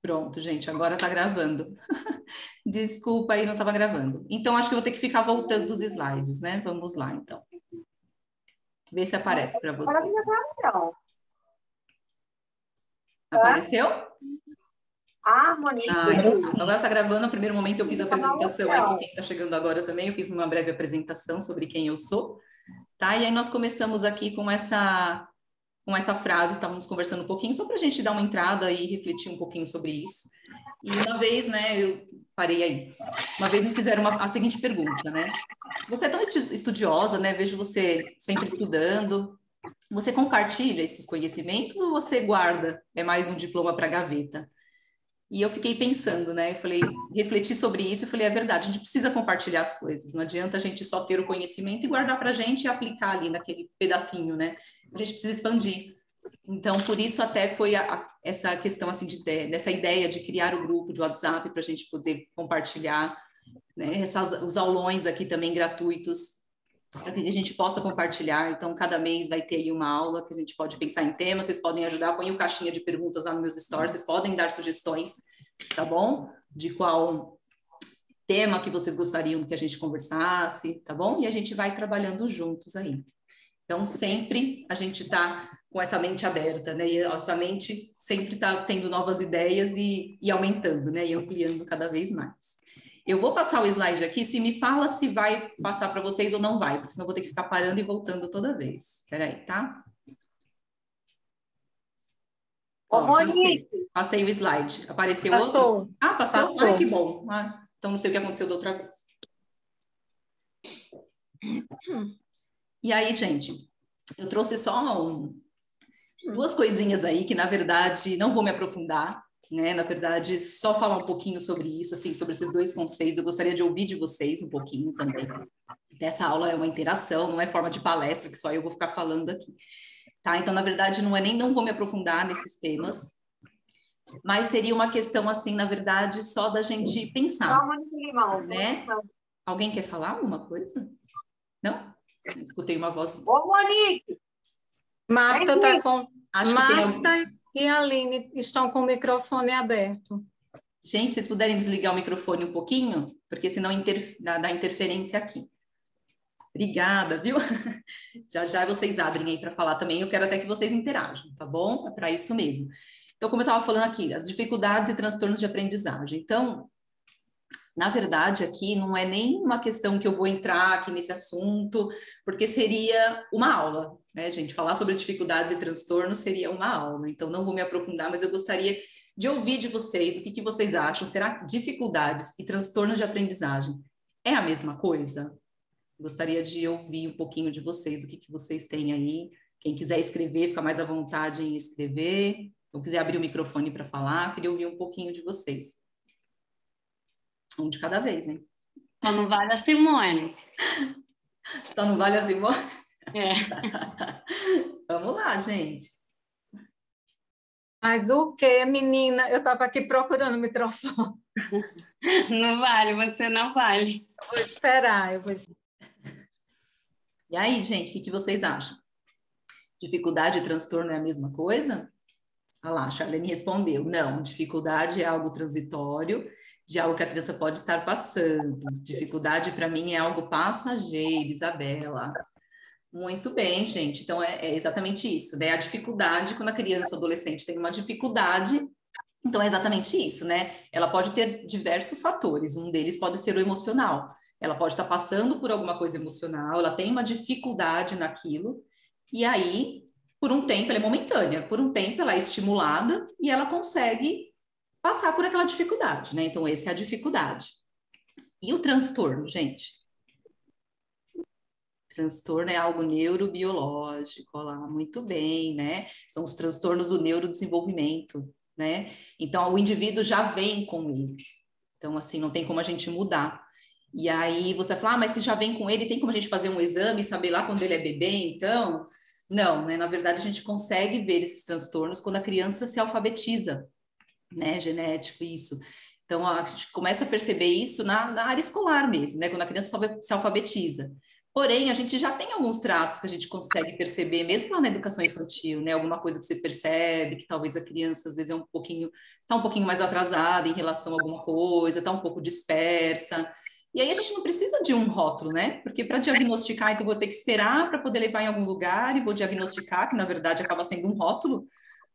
Pronto, gente, agora tá gravando. Desculpa aí, não estava gravando. Então, acho que eu vou ter que ficar voltando dos slides, né? Vamos lá, então. Vê se aparece para Agora você. não tá, não. Apareceu? Ah, Monique, Ah, então tá. Então, agora tá gravando. No primeiro momento eu fiz a apresentação aí para quem está chegando agora também. Eu fiz uma breve apresentação sobre quem eu sou, tá? E aí nós começamos aqui com essa frase, estávamos conversando um pouquinho, só para a gente dar uma entrada e refletir um pouquinho sobre isso. E uma vez, né, eu parei aí. Uma vez me fizeram a seguinte pergunta, né? Você é tão estudiosa, né? Vejo você sempre estudando. Você compartilha esses conhecimentos ou você guarda? É mais um diploma para a gaveta? E eu fiquei pensando, né? Eu falei, refleti sobre isso e falei, é verdade, a gente precisa compartilhar as coisas. Não adianta a gente só ter o conhecimento e guardar para a gente e aplicar ali naquele pedacinho, né? A gente precisa expandir. Então, por isso até foi essa questão assim dessa ideia de criar o grupo de WhatsApp para a gente poder compartilhar, né? Os aulões aqui também gratuitos para que a gente possa compartilhar. Então, cada mês vai ter aí uma aula que a gente pode pensar em temas, vocês podem ajudar, põe o caixinha de perguntas lá nos meus stories, vocês podem dar sugestões, tá bom? De qual tema que vocês gostariam que a gente conversasse, tá bom? E a gente vai trabalhando juntos aí. Então, sempre a gente está com essa mente aberta, né? E a nossa mente sempre está tendo novas ideias e aumentando, né? E ampliando cada vez mais. Eu vou passar o slide aqui, se me fala se vai passar para vocês ou não vai, porque senão eu vou ter que ficar parando e voltando toda vez. Espera aí, tá? Ô, Ó, Monique, passei o slide. Apareceu outro? Passou. Ah, passou? Ai, Passou. que bom. Ah, então não sei o que aconteceu da outra vez. E aí, gente, eu trouxe só duas coisinhas aí que, na verdade, não vou me aprofundar, né? Na verdade, só falar um pouquinho sobre isso, assim, sobre esses dois conceitos. Eu gostaria de ouvir de vocês um pouquinho também. Essa aula é uma interação, não é forma de palestra, que só eu vou ficar falando aqui. Tá? Então, na verdade, não vou me aprofundar nesses temas, mas seria uma questão, assim, na verdade, só da gente pensar, né? Alguém quer falar alguma coisa? Não? Eu escutei uma voz. Ô, Monique! Marta está com. Acho Marta e a Aline estão com o microfone aberto. Gente, vocês puderem desligar o microfone um pouquinho, porque senão dá interferência aqui. Obrigada, viu? Já já vocês abrem aí para falar também. Eu quero até que vocês interajam, tá bom? É para isso mesmo. Então, como eu estava falando aqui, as dificuldades e transtornos de aprendizagem. Então, na verdade, aqui não é nem uma questão que eu vou entrar aqui nesse assunto, porque seria uma aula, né, gente? Falar sobre dificuldades e transtornos seria uma aula. Então, não vou me aprofundar, mas eu gostaria de ouvir de vocês o que vocês acham. Será que dificuldades e transtornos de aprendizagem é a mesma coisa? Gostaria de ouvir um pouquinho de vocês, o que vocês têm aí. Quem quiser escrever, fica mais à vontade em escrever. Ou quiser abrir o microfone para falar, queria ouvir um pouquinho de vocês. Um de cada vez, hein? Só não vale a Simone. Só não vale a Simone? É. Vamos lá, gente. Mas o que, menina? Eu estava aqui procurando o microfone. Não vale, você não vale. Eu vou esperar, E aí, gente, o que vocês acham? Dificuldade e transtorno é a mesma coisa? Olha lá, a Charlene respondeu. Não, dificuldade é algo transitório, de algo que a criança pode estar passando. Dificuldade, para mim, é algo passageiro, Isabela. Muito bem, gente. Então, é exatamente isso, né? A dificuldade, quando a criança ou adolescente tem uma dificuldade, então é exatamente isso, né? Ela pode ter diversos fatores. Um deles pode ser o emocional. Ela pode estar passando por alguma coisa emocional, ela tem uma dificuldade naquilo, e aí, por um tempo, ela é momentânea, por um tempo ela é estimulada e ela consegue passar por aquela dificuldade, né? Então, essa é a dificuldade. E o transtorno, gente? Transtorno é algo neurobiológico, olha lá, muito bem, né? São os transtornos do neurodesenvolvimento, né? Então, o indivíduo já vem com ele. Então, assim, não tem como a gente mudar. E aí você fala, mas se já vem com ele, tem como a gente fazer um exame e saber lá quando ele é bebê, então? Não, né? Na verdade, a gente consegue ver esses transtornos quando a criança se alfabetiza, né? Genético, isso. Então, a gente começa a perceber isso na área escolar mesmo, né? Quando a criança se alfabetiza. Porém, a gente já tem alguns traços que a gente consegue perceber, mesmo lá na educação infantil, né? Alguma coisa que você percebe, que talvez a criança, às vezes, tá um pouquinho mais atrasada em relação a alguma coisa, tá um pouco dispersa. E aí a gente não precisa de um rótulo, né? Porque para diagnosticar, então eu vou ter que esperar para poder levar em algum lugar e vou diagnosticar, que na verdade acaba sendo um rótulo,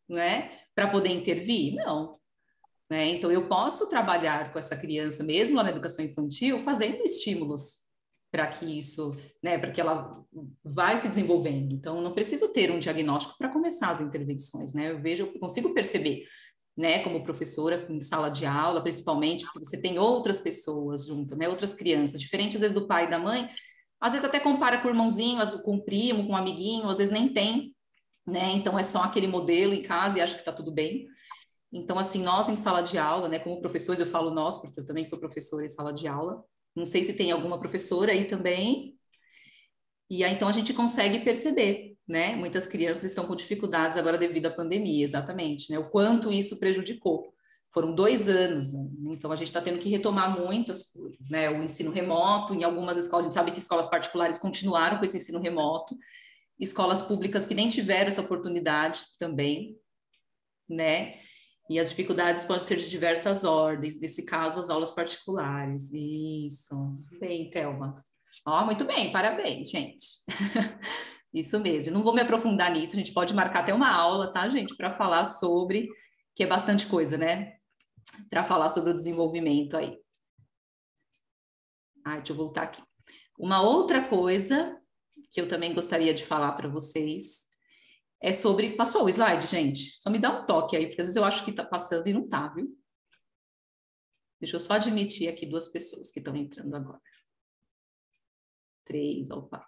né? Para poder intervir? Não. Né? Então, eu posso trabalhar com essa criança, mesmo lá na educação infantil, fazendo estímulos para que isso, né, para que ela vai se desenvolvendo. Então, não preciso ter um diagnóstico para começar as intervenções, né? Eu consigo perceber, né, como professora em sala de aula, principalmente, porque você tem outras pessoas junto, né, outras crianças, diferentes às vezes do pai e da mãe, às vezes até compara com o irmãozinho, com o primo, com o amiguinho, às vezes nem tem, né? Então, é só aquele modelo em casa e acha que está tudo bem. Então, assim, nós em sala de aula, né, como professores, eu falo nós, porque eu também sou professora em sala de aula, não sei se tem alguma professora aí também, e aí então a gente consegue perceber, né, muitas crianças estão com dificuldades agora devido à pandemia, exatamente, né, o quanto isso prejudicou. Foram 2 anos, né? Então a gente está tendo que retomar muitas coisas, né, o ensino remoto, em algumas escolas, a gente sabe que escolas particulares continuaram com esse ensino remoto, escolas públicas que nem tiveram essa oportunidade também, né, e as dificuldades podem ser de diversas ordens, nesse caso, as aulas particulares. Isso. Bem, Thelma. Ó, muito bem, parabéns, gente. Isso mesmo. Não vou me aprofundar nisso, a gente pode marcar até uma aula, tá, gente, para falar sobre, que é bastante coisa, né? Para falar sobre o desenvolvimento aí. Deixa eu voltar aqui. Uma outra coisa que eu também gostaria de falar para vocês é sobre... Passou o slide, gente? Só me dá um toque aí, porque às vezes eu acho que está passando e não está, viu? Deixa eu só admitir aqui 2 pessoas que estão entrando agora. 3, opa.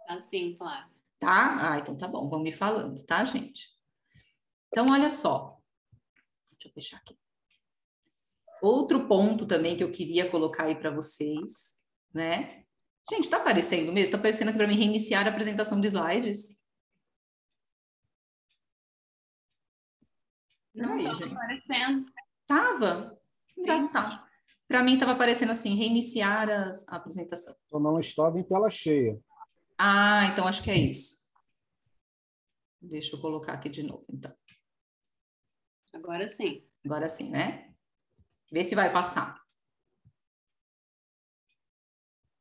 Assim, claro. Tá? Então tá bom, vão me falando, tá, gente? Então, olha só. Deixa eu fechar aqui. Outro ponto também que eu queria colocar aí para vocês, né? Gente, tá aparecendo mesmo? Tá aparecendo aqui para mim reiniciar a apresentação de slides? Não estava aparecendo. Tava? Engraçado. Para mim estava aparecendo assim, reiniciar a apresentação. Eu não estava em tela cheia. Então acho que é isso. Deixa eu colocar aqui de novo, então. Agora sim. Agora sim, né? Vê se vai passar.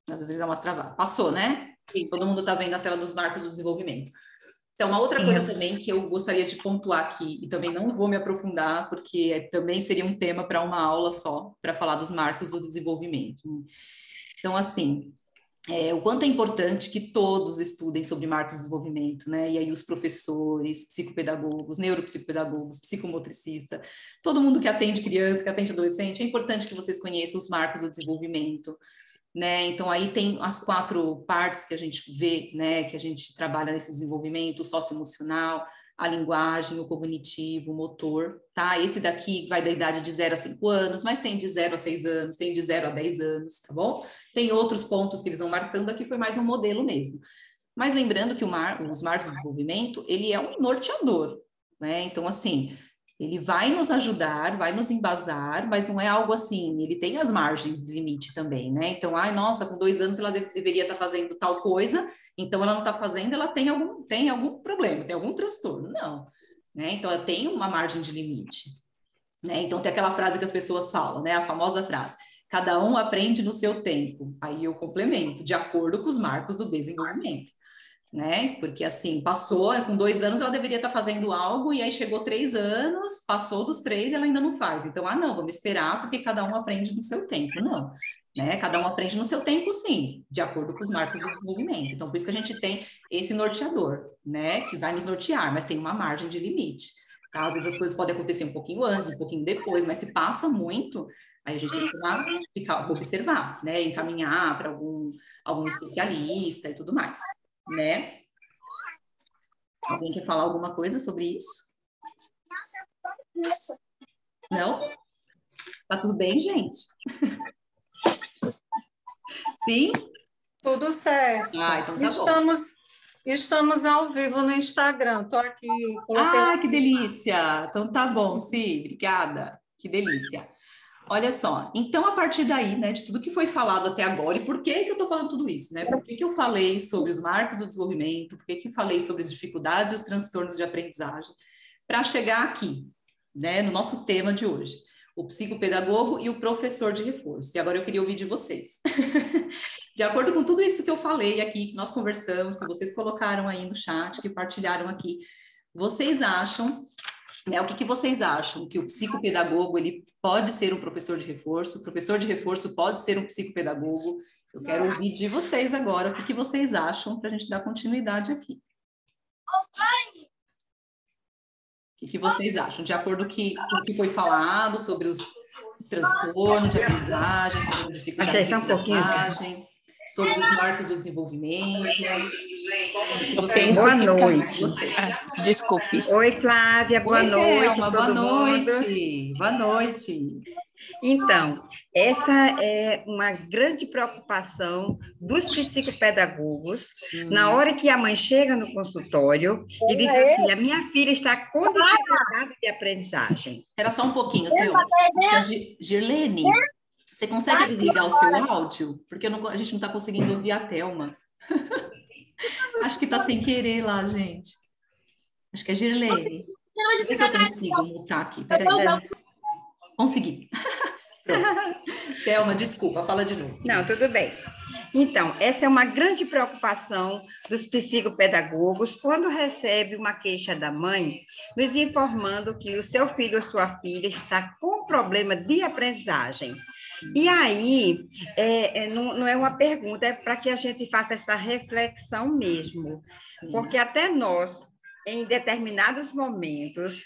Às vezes dá umas travadas. Passou, né? Sim. Todo mundo está vendo a tela dos marcos do desenvolvimento. Então, uma outra coisa também que eu gostaria de pontuar aqui, e também não vou me aprofundar, porque também seria um tema para uma aula só, para falar dos marcos do desenvolvimento. Então, assim, o quanto é importante que todos estudem sobre marcos do desenvolvimento, né? E aí os professores, psicopedagogos, neuropsicopedagogos, psicomotricista, todo mundo que atende criança, que atende adolescente, é importante que vocês conheçam os marcos do desenvolvimento, né? Então aí tem as 4 partes que a gente vê, né, que a gente trabalha nesse desenvolvimento: o socioemocional, a linguagem, o cognitivo, o motor, tá? Esse daqui vai da idade de 0 a 5 anos, mas tem de 0 a 6 anos, tem de 0 a 10 anos, tá bom? Tem outros pontos que eles vão marcando, aqui foi mais um modelo mesmo. Mas lembrando que os marcos do desenvolvimento, ele é um norteador, né? Então, assim, ele vai nos ajudar, vai nos embasar, mas não é algo assim, ele tem as margens de limite também, né? Então, nossa, com 2 anos ela deveria estar fazendo tal coisa, então ela não está fazendo, ela tem algum problema, tem algum transtorno. Não, né? Então, ela tem uma margem de limite, né? Então, tem aquela frase que as pessoas falam, né? A famosa frase: cada um aprende no seu tempo. Aí eu complemento, de acordo com os marcos do desenvolvimento, né? Porque assim, passou, com 2 anos ela deveria estar fazendo algo, e aí chegou 3 anos, passou dos 3 e ela ainda não faz. Então, não, vamos esperar, porque cada um aprende no seu tempo. Não, né? Cada um aprende no seu tempo, sim, de acordo com os marcos do desenvolvimento. Então, por isso que a gente tem esse norteador, né? Que vai nos nortear, mas tem uma margem de limite, tá? Às vezes as coisas podem acontecer um pouquinho antes, um pouquinho depois, mas se passa muito, aí a gente tem que observar, né? Encaminhar para algum especialista e tudo mais, né? Alguém quer falar alguma coisa sobre isso? Não? Tá tudo bem, gente? Sim? Tudo certo. Então tá bom. Estamos ao vivo no Instagram. Estou aqui. Que delícia! Então tá bom, sim, obrigada. Que delícia. Olha só, então a partir daí, né, de tudo que foi falado até agora, e por que que eu estou falando tudo isso, né? Por que que eu falei sobre os marcos do desenvolvimento, por que que eu falei sobre as dificuldades e os transtornos de aprendizagem, para chegar aqui, né, no nosso tema de hoje, o psicopedagogo e o professor de reforço. E agora eu queria ouvir de vocês. De acordo com tudo isso que eu falei aqui, que nós conversamos, que vocês colocaram aí no chat, que partilharam aqui, vocês acham, né, o que que vocês acham? Que o psicopedagogo, ele pode ser um professor de reforço, o professor de reforço pode ser um psicopedagogo? Eu quero ouvir de vocês agora, o que que vocês acham, para a gente dar continuidade aqui. O que vocês acham? De acordo com o que foi falado sobre os transtornos de aprendizagem, sobre a dificuldade de aprendizagem, sobre os marcos do desenvolvimento. Boa noite. Desculpe. Oi, Flávia, boa noite. Thelma, boa noite. Boa noite. Então, essa é uma grande preocupação dos psicopedagogos na hora que a mãe chega no consultório e diz assim, a minha filha está com dificuldade de aprendizagem. Era só um pouquinho, Thelma. Girlene, você consegue desligar o seu áudio? Porque a gente não está conseguindo ouvir a Thelma. Acho que está sem querer lá, gente. Acho que é Girlene. Deixa eu ver se eu consigo mutar aqui. Peraí. Consegui. Pronto. Thelma, desculpa, fala de novo. Não, tudo bem. Então, essa é uma grande preocupação dos psicopedagogos quando recebe uma queixa da mãe, nos informando que o seu filho ou sua filha está com problema de aprendizagem. E aí, não é uma pergunta, é para que a gente faça essa reflexão mesmo. Sim. Porque até nós, em determinados momentos,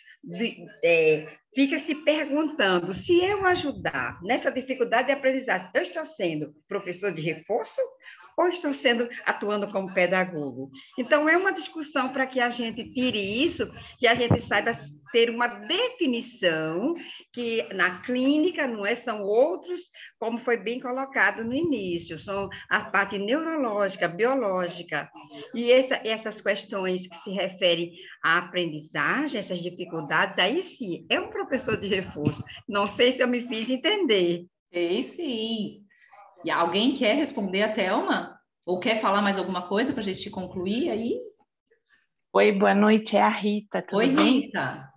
fica se perguntando, se eu ajudar nessa dificuldade de aprendizagem, eu estou sendo professor de reforço ou estou atuando como pedagogo? Então, é uma discussão para que a gente tire isso, que a gente saiba ter uma definição, que na clínica são outros, como foi bem colocado no início, são a parte neurológica, biológica, e essas questões que se referem à aprendizagem, essas dificuldades, aí sim, é um professor de reforço. Não sei se eu me fiz entender. Sei sim. E alguém quer responder a Thelma? Ou quer falar mais alguma coisa para a gente concluir aí? Oi, boa noite, é a Rita. Tudo Oi, bem? Rita.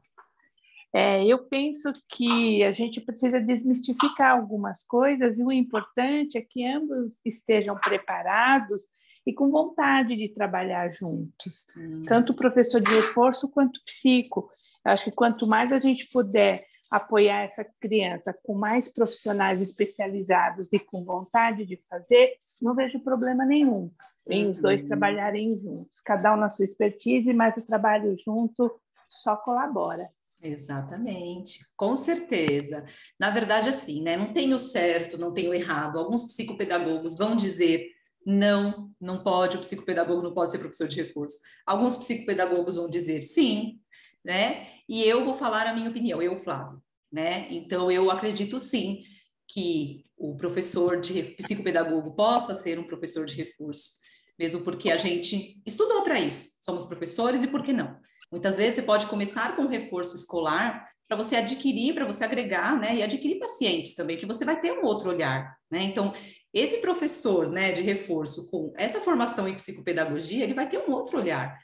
Eu penso que a gente precisa desmistificar algumas coisas e o importante é que ambos estejam preparados e com vontade de trabalhar juntos, tanto o professor de reforço quanto o psico. Eu acho que quanto mais a gente puder apoiar essa criança com mais profissionais especializados e com vontade de fazer, não vejo problema nenhum em os dois trabalharem juntos, cada um na sua expertise, mas o trabalho junto só colabora. Exatamente, com certeza. Na verdade, assim, né? Não tem o certo, não tem o errado. Alguns psicopedagogos vão dizer não pode, o psicopedagogo não pode ser professor de reforço. Alguns psicopedagogos vão dizer sim, né? E eu vou falar a minha opinião, eu, Flávio, né? Então, eu acredito sim que o professor de psicopedagogo possa ser um professor de reforço, mesmo porque a gente estudou para isso, somos professores e por que não? Muitas vezes você pode começar com um reforço escolar para você adquirir, para você agregar, né? E adquirir pacientes também, que você vai ter um outro olhar, né? Então, esse professor, né, de reforço com essa formação em psicopedagogia, ele vai ter um outro olhar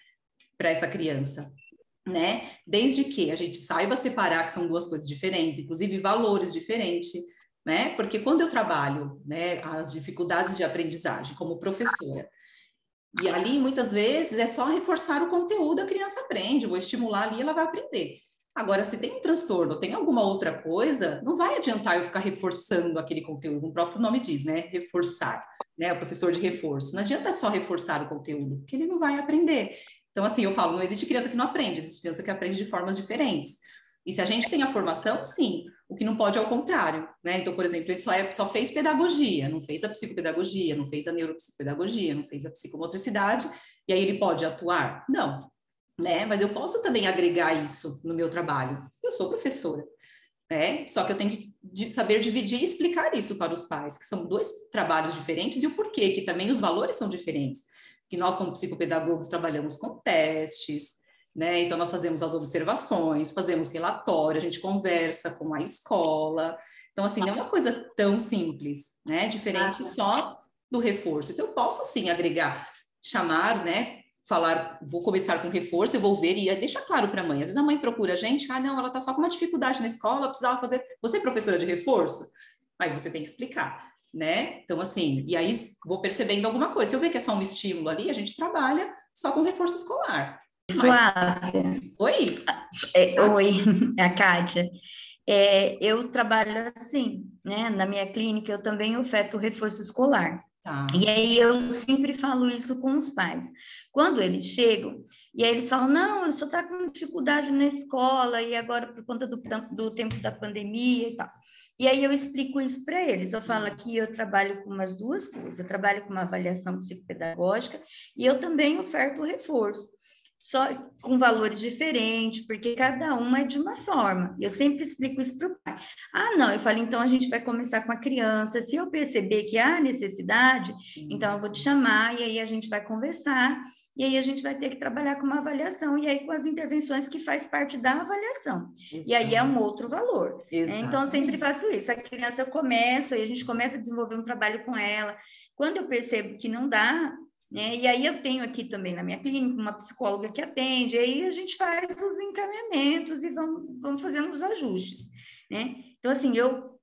para essa criança, né? Desde que a gente saiba separar que são duas coisas diferentes, inclusive valores diferentes, né? Porque quando eu trabalho, né, as dificuldades de aprendizagem como professora, e ali muitas vezes é só reforçar o conteúdo, a criança aprende, vou estimular ali, ela vai aprender. Agora, se tem um transtorno, tem alguma outra coisa, não vai adiantar eu ficar reforçando aquele conteúdo, como o próprio nome diz, né? Reforçar, né? O professor de reforço. Não adianta só reforçar o conteúdo, porque ele não vai aprender. Então, assim, eu falo, não existe criança que não aprende, existe criança que aprende de formas diferentes. E se a gente tem a formação, sim. O que não pode é o contrário, né? Então, por exemplo, ele só fez pedagogia, não fez a psicopedagogia, não fez a neuropsicopedagogia, não fez a psicomotricidade, e aí ele pode atuar? Não, né? Mas eu posso também agregar isso no meu trabalho. Eu sou professora, né? Só que eu tenho que saber dividir e explicar isso para os pais, que são dois trabalhos diferentes, e o porquê, que também os valores são diferentes. Que nós, como psicopedagogos, trabalhamos com testes, né? Então, nós fazemos as observações, fazemos relatório, a gente conversa com a escola. Então, assim, não é uma coisa tão simples, né? Diferente só do reforço. Então, eu posso, sim, agregar, chamar, né? Falar, vou começar com reforço, eu vou ver e deixar claro para a mãe. Às vezes a mãe procura a gente, não, ela está só com uma dificuldade na escola, precisava fazer... Você é professora de reforço? Aí você tem que explicar, né? Então, assim, e aí vou percebendo alguma coisa. Se eu ver que é só um estímulo ali, a gente trabalha só com reforço escolar. Flávia. Oi? Oi, é a Kátia. Eu trabalho assim, né? Na minha clínica, eu também oferto reforço escolar. Tá. E aí eu sempre falo isso com os pais. Quando eles chegam, e aí eles falam, não, ele só está com dificuldade na escola, e agora por conta do tempo da pandemia e tal. E aí eu explico isso para eles. Eu falo que eu trabalho com umas duas coisas. Eu trabalho com uma avaliação psicopedagógica e eu também oferto reforço, só com valores diferentes, porque cada uma é de uma forma. Eu sempre explico isso para o pai. Não, eu falo, então a gente vai começar com a criança. Se eu perceber que há necessidade, então eu vou te chamar e aí a gente vai conversar. E aí a gente vai ter que trabalhar com uma avaliação, e aí com as intervenções que faz parte da avaliação. Exato. E aí é um outro valor. Né? Então, eu sempre faço isso. A criança começa, e a gente começa a desenvolver um trabalho com ela. Quando eu percebo que não dá, né? E aí eu tenho aqui também na minha clínica uma psicóloga que atende, aí a gente faz os encaminhamentos e vamos fazendo os ajustes. Né? Então, assim, eu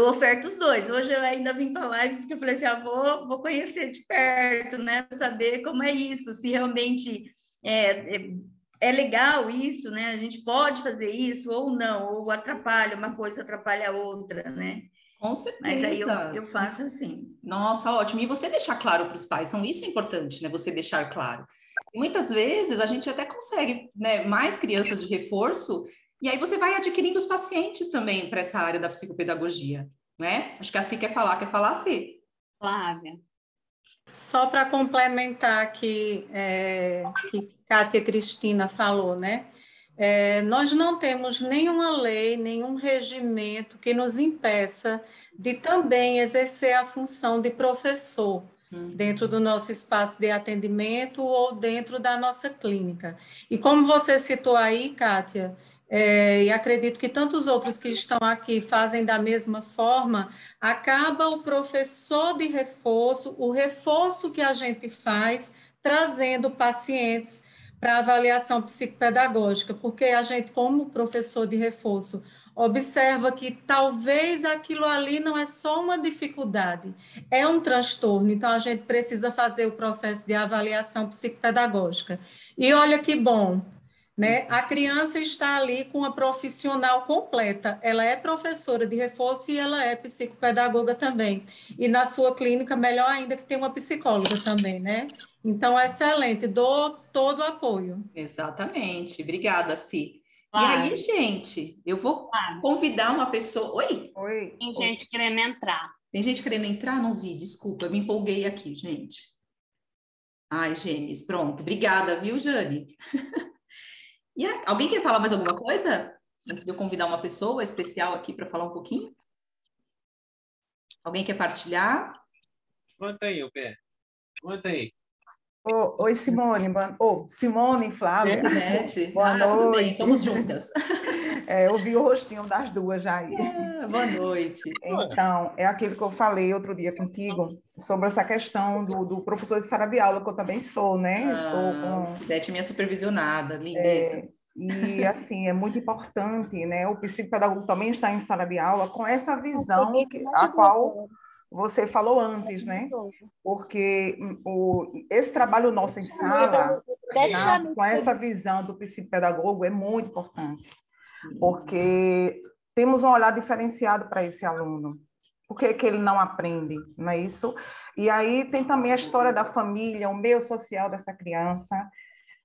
oferto os dois. Hoje eu ainda vim para a live porque eu falei assim, vou conhecer de perto, né? Para saber como é isso, se realmente é legal isso, né? A gente pode fazer isso ou não, ou atrapalha, uma coisa atrapalha a outra, né? Com certeza. Mas aí eu faço assim. Nossa, ótimo. E você deixar claro para os pais, então isso é importante, né? Você deixar claro. E muitas vezes a gente até consegue, né, mais crianças de reforço. E aí você vai adquirindo os pacientes também para essa área da psicopedagogia, né? Acho que a Si quer falar, Si. Flávia. Só para complementar aqui, que Kátia e Cristina falou, né? Nós não temos nenhuma lei, nenhum regimento que nos impeça de também exercer a função de professor dentro do nosso espaço de atendimento ou dentro da nossa clínica. E como você citou aí, Kátia, e acredito que tantos outros que estão aqui fazem da mesma forma, acaba o professor de reforço, o reforço que a gente faz, trazendo pacientes para avaliação psicopedagógica, porque a gente, como professor de reforço, observa que talvez aquilo ali não é só uma dificuldade, é um transtorno, então a gente precisa fazer o processo de avaliação psicopedagógica. E olha que bom, né? A criança está ali com uma profissional completa, ela é professora de reforço e ela é psicopedagoga também. E na sua clínica, melhor ainda que tem uma psicóloga também, né? Então, excelente, dou todo o apoio. Exatamente, obrigada, Si. E aí, gente, eu vou convidar uma pessoa... Oi? Tem gente querendo entrar. Tem gente querendo entrar? Não vi, desculpa, eu me empolguei aqui, gente. Ai, Gêmeos, pronto, obrigada, viu, Jane? E alguém quer falar mais alguma coisa? Antes de eu convidar uma pessoa especial aqui para falar um pouquinho? Alguém quer partilhar? Conta aí, Pé. Conta aí. Oi, Simone. Simone, Flávia. Boa noite. Tudo bem, somos juntas. Eu vi o rostinho das duas já aí. Boa noite. Então, é aquilo que eu falei outro dia contigo, sobre essa questão do professor de sala de aula, que eu também sou, né? Beth, minha supervisionada, lindeza. E, assim, é muito importante, né? O psicopedagogo também está em sala de aula com essa visão a qual você falou antes, né? Porque esse trabalho nosso em sala, com essa visão do psicopedagogo, é muito importante. Sim. Porque temos um olhar diferenciado para esse aluno. Por que ele não aprende, não é isso? E aí tem também a história da família, o meio social dessa criança,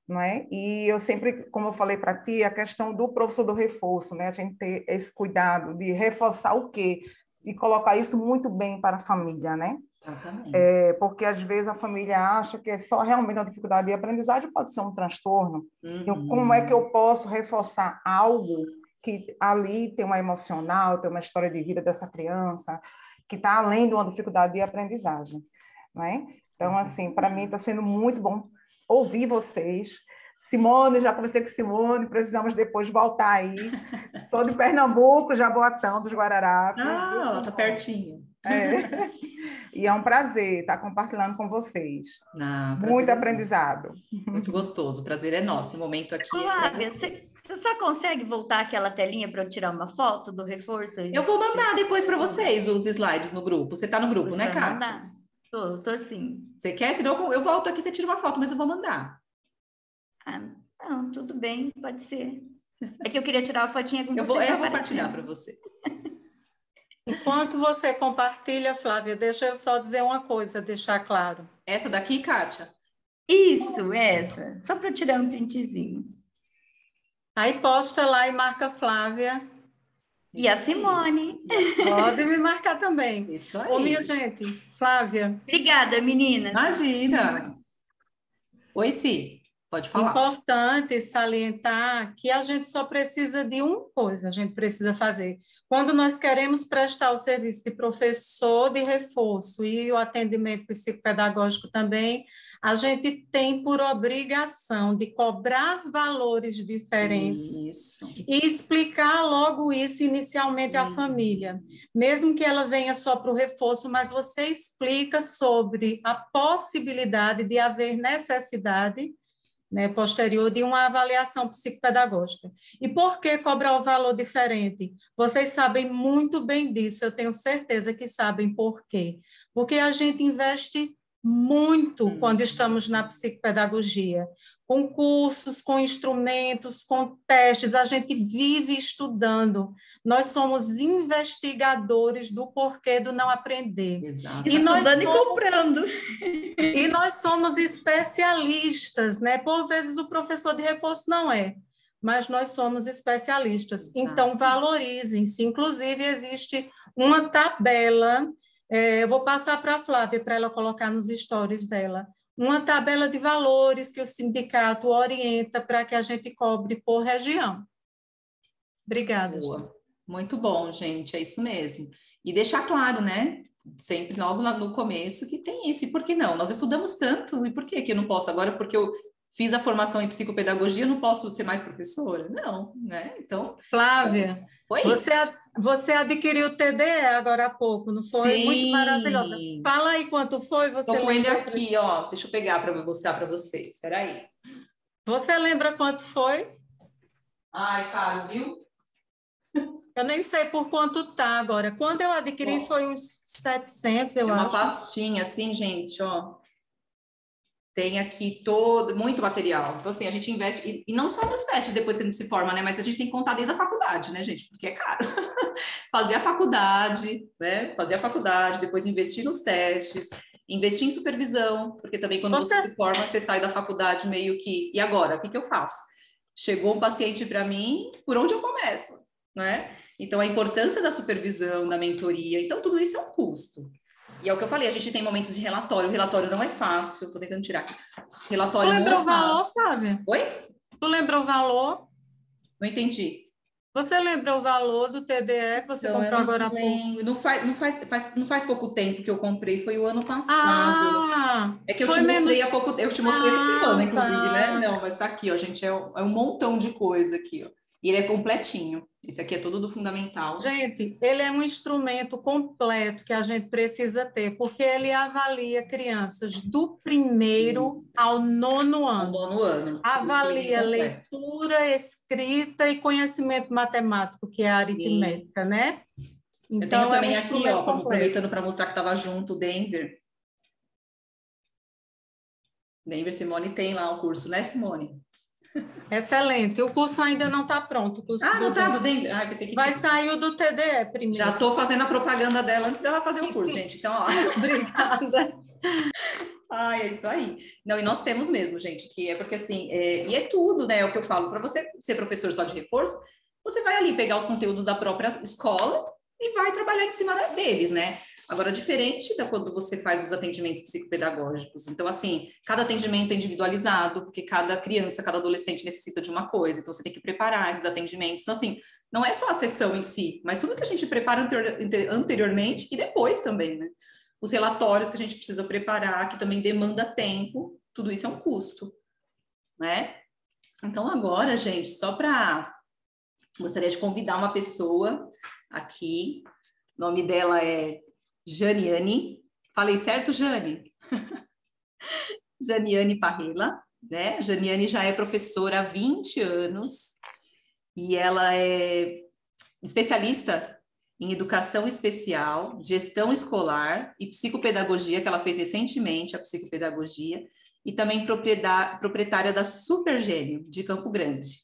não é? E eu sempre, como eu falei para ti, a questão do professor do reforço, né? A gente ter esse cuidado de reforçar o quê? E colocar isso muito bem para a família, né? Porque às vezes a família acha que é só realmente uma dificuldade de aprendizagem, pode ser um transtorno. Então, como é que eu posso reforçar algo que ali tem uma emocional, tem uma história de vida dessa criança, que está além de uma dificuldade de aprendizagem, né? Então, assim, para mim está sendo muito bom ouvir vocês, Simone, já conversei com Simone, precisamos depois voltar aí. Sou de Pernambuco, Jaboatão dos Guararapes. Ah, tá pertinho. É. E é um prazer estar compartilhando com vocês. Muito aprendizado. Muito gostoso, o prazer é nosso. O momento aqui Flávia, você só consegue voltar aquela telinha para eu tirar uma foto do reforço? Eu vou mandar depois para vocês os slides no grupo. Você está no grupo, né, Kátia? Mandar? Tô sim. Você quer? Senão eu volto aqui, você tira uma foto, mas eu vou mandar. Ah, não, tudo bem, pode ser. É que eu queria tirar uma fotinha com você. Eu vou compartilhar para você. Enquanto você compartilha, Flávia, deixa eu só dizer uma coisa, deixar claro. Essa daqui, Kátia? Isso, essa. Só para tirar um printzinho. Aí posta lá e marca Flávia. E a Simone. Pode me marcar também. Isso aí. Ô, minha gente, Flávia. Obrigada, menina. Imagina. Oi, Si. Pode falar. Importante salientar que a gente só precisa de uma coisa, a gente precisa fazer. Quando nós queremos prestar o serviço de professor de reforço e o atendimento psicopedagógico também, a gente tem por obrigação de cobrar valores diferentes. Isso. E explicar logo isso inicialmente à família. Mesmo que ela venha só para o reforço, mas você explica sobre a possibilidade de haver necessidade, né, posterior de uma avaliação psicopedagógica. E por que cobrar o valor diferente? Vocês sabem muito bem disso, eu tenho certeza que sabem por quê. Porque a gente investe muito quando estamos na psicopedagogia, com cursos, com instrumentos, com testes, a gente vive estudando. Nós somos investigadores do porquê do não aprender. Exato. E nós estudando e comprando. E nós somos especialistas, né? Por vezes o professor de reforço não é, mas nós somos especialistas. Então, valorizem-se. Inclusive, existe uma tabela, eu vou passar para a Flávia, para ela colocar nos stories dela, uma tabela de valores que o sindicato orienta para que a gente cobre por região. Obrigada. Boa. Muito bom, gente, é isso mesmo. E deixar claro, né? Sempre logo no começo que tem isso, e por que não? Nós estudamos tanto, e por que eu não posso agora? Porque eu fiz a formação em psicopedagogia, eu não posso ser mais professora? Não, né? Então... Flávia, Oi? Você adquiriu o TDE agora há pouco, não foi? Sim. Muito maravilhosa. Fala aí quanto foi, você Estou com ele lembra? aqui, ó. Deixa eu pegar para mostrar para vocês. Espera aí. Você lembra quanto foi? Ai, caro, viu? Eu nem sei por quanto tá agora. Quando eu adquiri foi uns 700, eu acho. É uma pastinha assim, gente, ó. Tem aqui muito material. Então, assim, a gente investe, e não só nos testes depois que a gente se forma, né? Mas a gente tem que contar desde a faculdade, né, gente? Porque é caro. Fazer a faculdade, né? Fazer a faculdade, depois investir nos testes, investir em supervisão, porque também quando você se forma, você sai da faculdade meio que... E agora? O que eu faço? Chegou um paciente para mim, por onde eu começo? Né? Então, a importância da supervisão, da mentoria, então tudo isso é um custo. E é o que eu falei, a gente tem momentos de relatório, o relatório não é fácil, estou tentando tirar aqui. Relatório tu lembra não é o valor, fácil. Flávia? Oi? Tu lembra o valor? Não entendi. Você lembra o valor do TDE que você comprou agora há pouco? Não faz pouco tempo que eu comprei, foi o ano passado. É que eu te mostrei há pouco tempo, eu te mostrei essa semana, inclusive, né? Não, mas tá aqui, ó, gente, é um montão de coisa aqui, ó. E ele é completinho. Esse aqui é todo do fundamental. Gente, ele é um instrumento completo que a gente precisa ter, porque ele avalia crianças do 1º ao 9º ano. Ao 9º ano. Avalia leitura, escrita e conhecimento matemático, que é a aritmética, né? Então, eu tenho também aqui, ó, completo. aproveitando para mostrar que estava junto o Denver. Denver, Simone tem lá o curso, né, Simone? Excelente. O curso ainda não está pronto. O curso não está do Denver? Ah, pensei que vai tinha. sair o do TDE primeiro. Já estou fazendo a propaganda dela antes dela fazer o curso, gente. Então, ó. Obrigada. Ai, é isso aí. Não, e nós temos mesmo, gente, que é porque assim, e é tudo, né? É o que eu falo, para você ser professor só de reforço, você vai ali pegar os conteúdos da própria escola e vai trabalhar em cima deles, né? Agora, diferente da quando você faz os atendimentos psicopedagógicos. Então, assim, cada atendimento é individualizado, porque cada criança, cada adolescente necessita de uma coisa, então você tem que preparar esses atendimentos. Então, assim, não é só a sessão em si, mas tudo que a gente prepara anteriormente e depois também, né? Os relatórios que a gente precisa preparar, que também demanda tempo, tudo isso é um custo, né? Então, agora, gente, gostaria de convidar uma pessoa aqui. O nome dela é Janiane. Falei certo, Jane? Janiane Parrella, né? Janiane já é professora há 20 anos e ela é especialista em educação especial, gestão escolar e psicopedagogia, que ela fez recentemente, a psicopedagogia, e também proprietária da Super Gênio, de Campo Grande.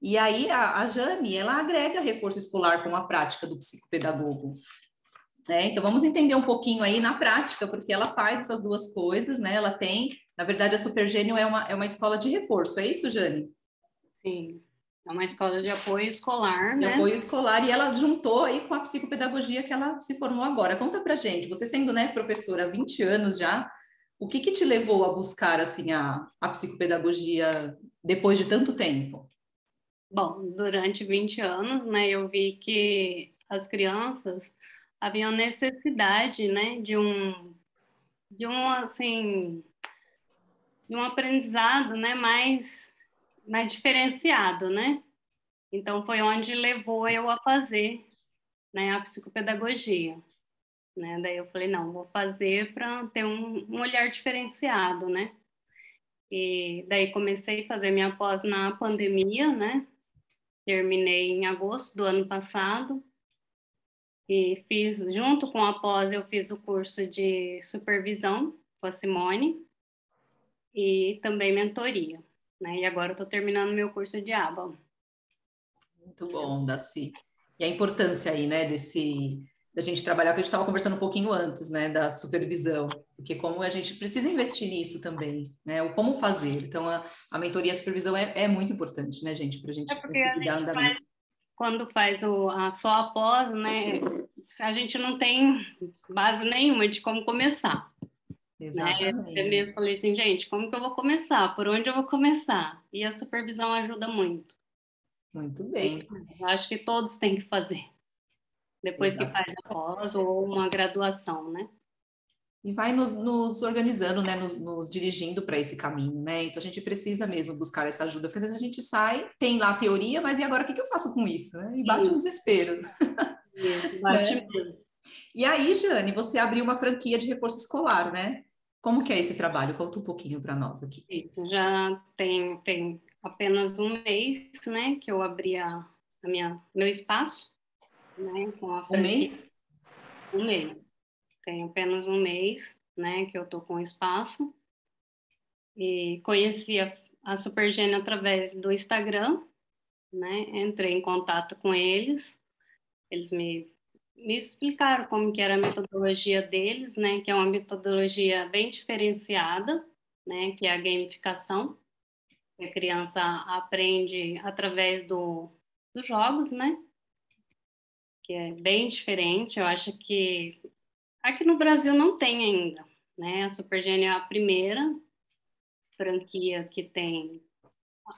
E aí a Jane, ela agrega reforço escolar com a prática do psicopedagogo. Então, vamos entender um pouquinho aí na prática, porque ela faz essas duas coisas, né? Ela tem, na verdade, a Super Gênio é uma escola de reforço, é isso, Jane? Sim, é uma escola de apoio escolar, De né? apoio escolar, e ela juntou aí com a psicopedagogia que ela se formou agora. Conta pra gente, você sendo, né, professora há 20 anos já, o que te levou a buscar, assim, a psicopedagogia depois de tanto tempo? Bom, durante 20 anos, né, eu vi que as crianças haviam necessidade, né, assim, de um aprendizado, né, mais diferenciado, né? Então, foi onde levou eu a fazer, né, a psicopedagogia, né? Daí eu falei, não, vou fazer para ter um olhar diferenciado, né? E daí comecei a fazer minha pós na pandemia, né? Terminei em agosto do ano passado e fiz, junto com a pós, eu fiz o curso de supervisão com a Simone e também mentoria, né? E agora eu estou terminando meu curso de ABA. Muito bom, Daci. E a importância aí, né, da gente trabalhar, que a gente estava conversando um pouquinho antes, né, da supervisão, porque como a gente precisa investir nisso também, né, o como fazer. Então, a mentoria e a supervisão é muito importante, né, gente, para a gente É porque a conseguir dar gente andamento. quando faz só a pós, né, a gente não tem base nenhuma de como começar, né? Eu Exatamente. mesmo falei assim, gente, como que eu vou começar? Por onde eu vou começar? E a supervisão ajuda muito. Muito bem. Eu acho que todos têm que fazer, depois que faz a pós ou uma graduação, né? E vai nos organizando, né, nos dirigindo para esse caminho, né? Então a gente precisa mesmo buscar essa ajuda, porque às vezes a gente sai, tem lá a teoria, mas e agora o que eu faço com isso, né? E bate um desespero. Isso, Né? E aí, Jane, você abriu uma franquia de reforço escolar, né? Como que é esse trabalho? Conta um pouquinho para nós aqui. Já tem apenas um mês, né, que eu abri meu espaço, né, com a Um franquia. mês? Um mês. Tem apenas um mês, né, que eu tô com o espaço. E conheci a Supergênio através do Instagram, né? Entrei em contato com eles. Eles me explicaram como que era a metodologia deles, né? Que é uma metodologia bem diferenciada, né? Que é a gamificação. A criança aprende através dos jogos, né? Que é bem diferente. Eu acho que aqui no Brasil não tem ainda, né? A Supergênio é a primeira franquia que tem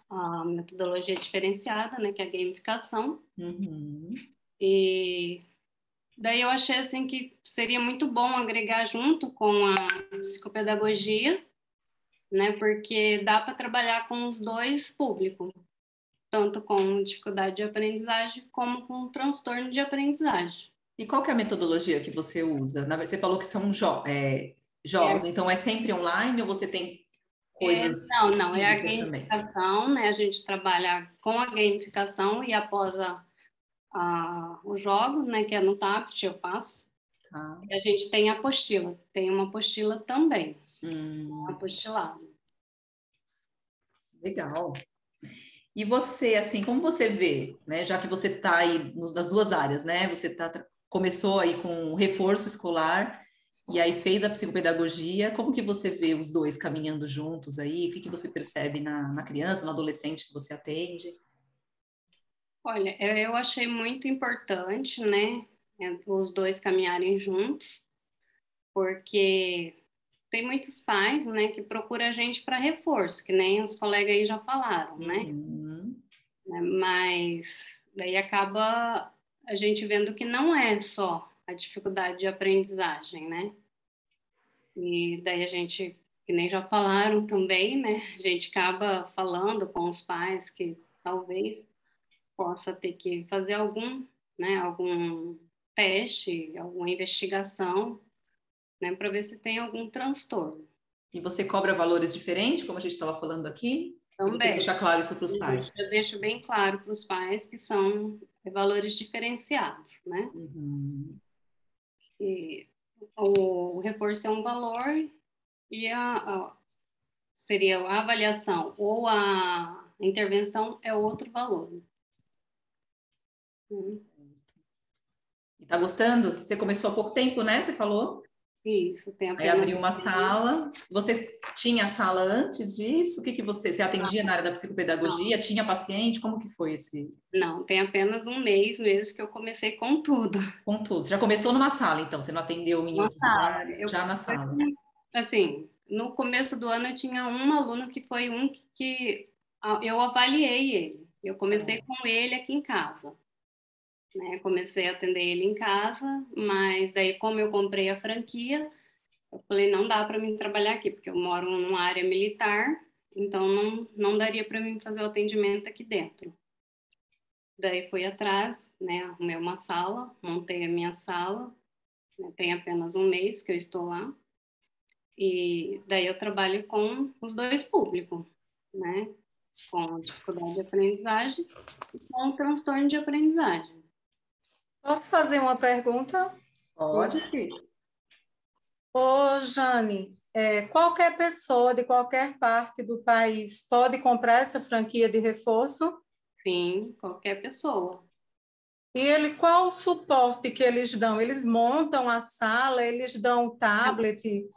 a metodologia diferenciada, né, que é a gamificação. Uhum. E daí eu achei assim que seria muito bom agregar junto com a psicopedagogia, né, porque dá para trabalhar com os dois públicos, tanto com dificuldade de aprendizagem como com transtorno de aprendizagem. E qual que é a metodologia que você usa? Você falou que são jogos, então é sempre online ou você tem coisas Não, é a físicas também? gamificação, né? A gente trabalha com a gamificação e após os jogos, né? Que é no tablet eu faço. Ah. A gente tem a apostila, tem uma apostila também, apostilado. Legal. E você, assim, como você vê, né? Já que você está aí nas duas áreas, né? Você começou aí com o reforço escolar e aí fez a psicopedagogia. Como que você vê os dois caminhando juntos aí? O que você percebe na criança, no adolescente que você atende? Olha, eu achei muito importante, né? Os dois caminharem juntos, porque tem muitos pais, né, que procuram a gente para reforço, que nem os colegas aí já falaram, né? Mas daí acaba a gente vendo que não é só a dificuldade de aprendizagem, né? E daí a gente que nem já falaram também, né? A gente acaba falando com os pais que talvez possa ter que fazer algum teste, alguma investigação, né, para ver se tem algum transtorno. E você cobra valores diferentes, como a gente estava falando aqui? E você Também. deixa claro isso para os pais? Eu deixo bem claro para os pais que são valores diferenciados, né? Uhum. E o reforço é um valor e seria a avaliação ou a intervenção é outro valor. E tá gostando? Você começou há pouco tempo, né? Você falou? Isso, tem Aí abriu uma sala. Você tinha sala antes disso? O que você atendia na área da psicopedagogia? Não. Tinha paciente? Como que foi esse? Não, tem apenas um mês mesmo que eu comecei com tudo. Com tudo. Você já começou numa sala, então? Você não atendeu em outros lugares? Já na sala. Assim, no começo do ano eu tinha um aluno que foi que eu avaliei ele. Eu comecei com ele aqui em casa. Né? Comecei a atender ele em casa, mas daí como eu comprei a franquia, eu falei, não dá para mim trabalhar aqui, porque eu moro numa área militar, então não daria para mim fazer o atendimento aqui dentro. Daí fui atrás, né, arrumei uma sala, montei a minha sala, né, tem apenas um mês que eu estou lá, e daí eu trabalho com os dois públicos, né, com dificuldade de aprendizagem e com transtorno de aprendizagem. Posso fazer uma pergunta? Pode sim. Ô, Jane, qualquer pessoa de qualquer parte do país pode comprar essa franquia de reforço? Sim, qualquer pessoa. E qual o suporte que eles dão? Eles montam a sala, eles dão um tablet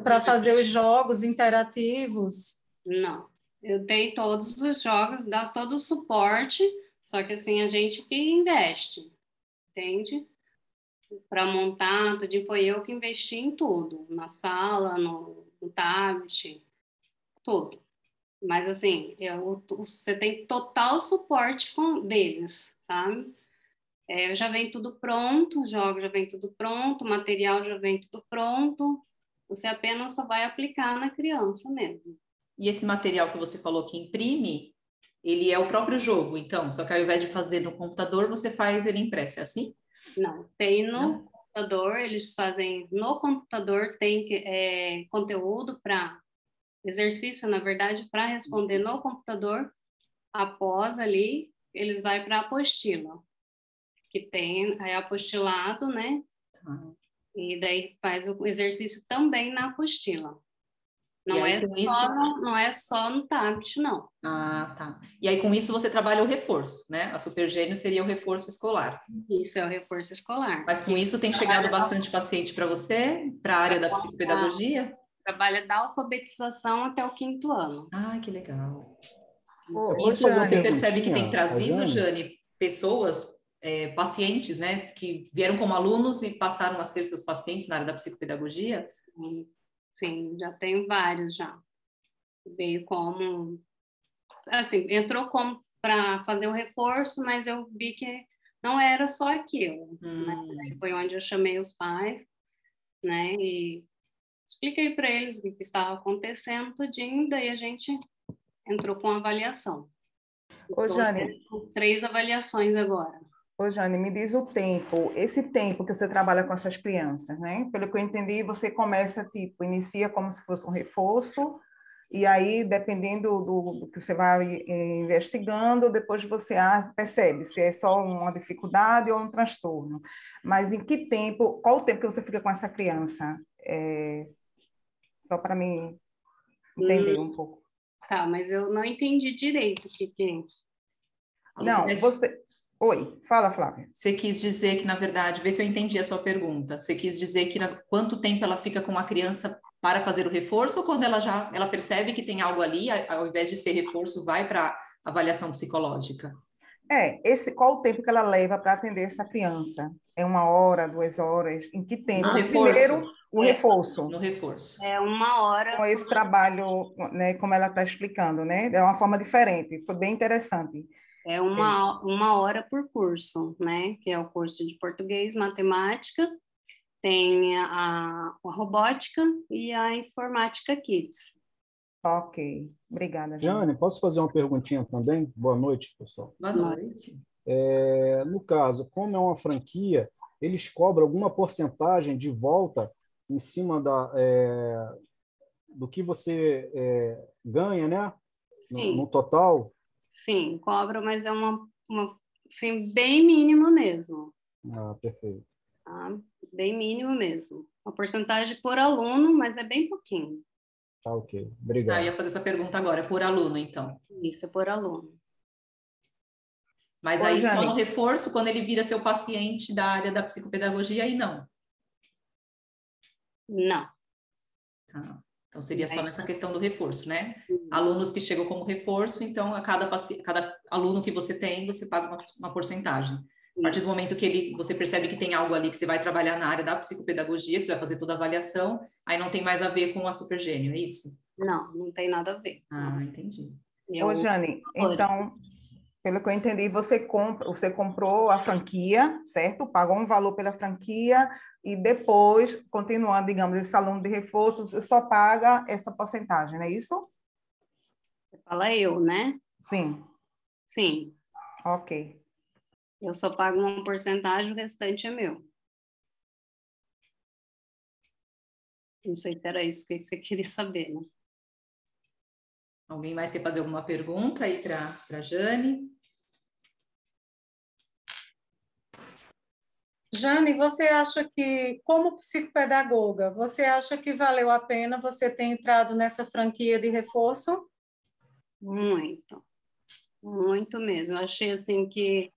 para fazer os jogos interativos? Não, eu dei todos os jogos, dá todo o suporte, só que assim, a gente que investe, entende? Para montar, tudo, foi eu que investi em tudo, na sala, no tablet, tudo. Mas assim, você tem total suporte deles, sabe? Já vem tudo pronto, o jogo já vem tudo pronto, o material já vem tudo pronto, você apenas só vai aplicar na criança mesmo. E esse material que você falou que imprime, ele é o próprio jogo, então, só que ao invés de fazer no computador, você faz ele impresso, é assim? Não, tem no computador, eles fazem no computador, tem conteúdo para exercício, na verdade, para responder no computador, após ali, eles vão para a apostila, que tem apostilado, né? E daí faz o exercício também na apostila. Não é só no tablet, não. Ah, tá. E aí, com isso, você trabalha o reforço, né? A Supergênio seria o reforço escolar. Isso, é o reforço escolar. Mas com isso tem chegado bastante paciente para você, para a área da psicopedagogia? Trabalha da alfabetização até o 5º ano. Ah, que legal. Isso Jane, você percebe que tem trazido, Jane, pessoas, pacientes, né, que vieram como alunos e passaram a ser seus pacientes na área da psicopedagogia? Sim, já tenho vários já. Veio como, assim, entrou como para fazer o reforço, mas eu vi que não era só aquilo. Né? Foi onde eu chamei os pais, né, e expliquei para eles o que estava acontecendo, tudinho, daí a gente entrou com avaliação. Ô, Jane, 3 avaliações agora. Ô, Jane, me diz o tempo, esse tempo que você trabalha com essas crianças, né? Pelo que eu entendi, você começa, inicia como se fosse um reforço, e aí, dependendo do que você vai investigando, depois você percebe se é só uma dificuldade ou um transtorno. Mas em que tempo, qual o tempo que você fica com essa criança? Só para mim entender um pouco. Tá, mas eu não entendi direito o que é. Não, você... Oi, fala, Flávia. Você quis dizer que, na verdade, vê se eu entendi a sua pergunta. Você quis dizer que quanto tempo ela fica com a criança para fazer o reforço, ou quando ela percebe que tem algo ali, ao invés de ser reforço, vai para avaliação psicológica? Qual o tempo que ela leva para atender essa criança? É 1 hora, 2 horas? Em que tempo? No reforço. Primeiro, o reforço. No reforço. É 1 hora. Com esse trabalho, né, como ela está explicando, né? É uma forma diferente, foi bem interessante. É uma hora por curso, né? Que é o curso de português, matemática Tem a robótica e a informática Kids. Ok, obrigada, Jane, posso fazer uma perguntinha também? Boa noite, pessoal. Boa noite. No caso, como é uma franquia, eles cobram alguma porcentagem de volta em cima do que você ganha, né? No total? Sim, cobra, mas é assim, bem mínimo mesmo. Ah, perfeito. Tá? Bem mínimo mesmo. Uma porcentagem por aluno, mas é bem pouquinho. Tá, ok. Obrigado. Eu ia fazer essa pergunta agora, por aluno, então. Isso, é por aluno. Mas Oi, aí só Jane. no reforço, quando ele vira seu paciente da área da psicopedagogia, aí não. Não. Tá. Então seria só nessa questão do reforço, né? Alunos que chegam como reforço, então a cada aluno que você tem, você paga uma porcentagem. A partir do momento que você percebe que tem algo ali que você vai trabalhar na área da psicopedagogia, que você vai fazer toda a avaliação, aí não tem mais a ver com a Supergênio, é isso? Não, não tem nada a ver. Ah, entendi. Ô, Jane, então, pelo que eu entendi, você comprou a franquia, certo? Pagou um valor pela franquia e depois, continuando, digamos, esse aluno de reforço, você só paga essa porcentagem, não é isso? Você fala eu, né? Sim. Sim. Ok. Eu só pago uma porcentagem, o restante é meu. Não sei se era isso que você queria saber, né? Alguém mais quer fazer alguma pergunta aí para a Jane? Jane, você acha que, como psicopedagoga, você acha que valeu a pena você ter entrado nessa franquia de reforço? Muito. Muito mesmo. Eu achei assim que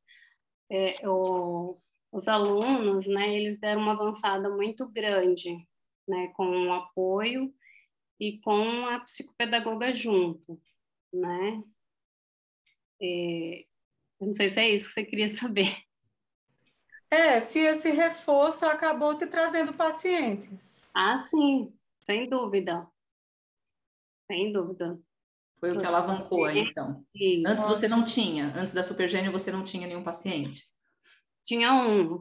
os alunos, né, eles deram uma avançada muito grande, né, com o apoio e com a psicopedagoga junto, né? Eu não sei se é isso que você queria saber. Se esse reforço acabou te trazendo pacientes. Ah, sim, sem dúvida. Sem dúvida. Foi o que alavancou aí, então. Isso. Antes você não tinha, antes da Supergênio você não tinha nenhum paciente? Tinha um,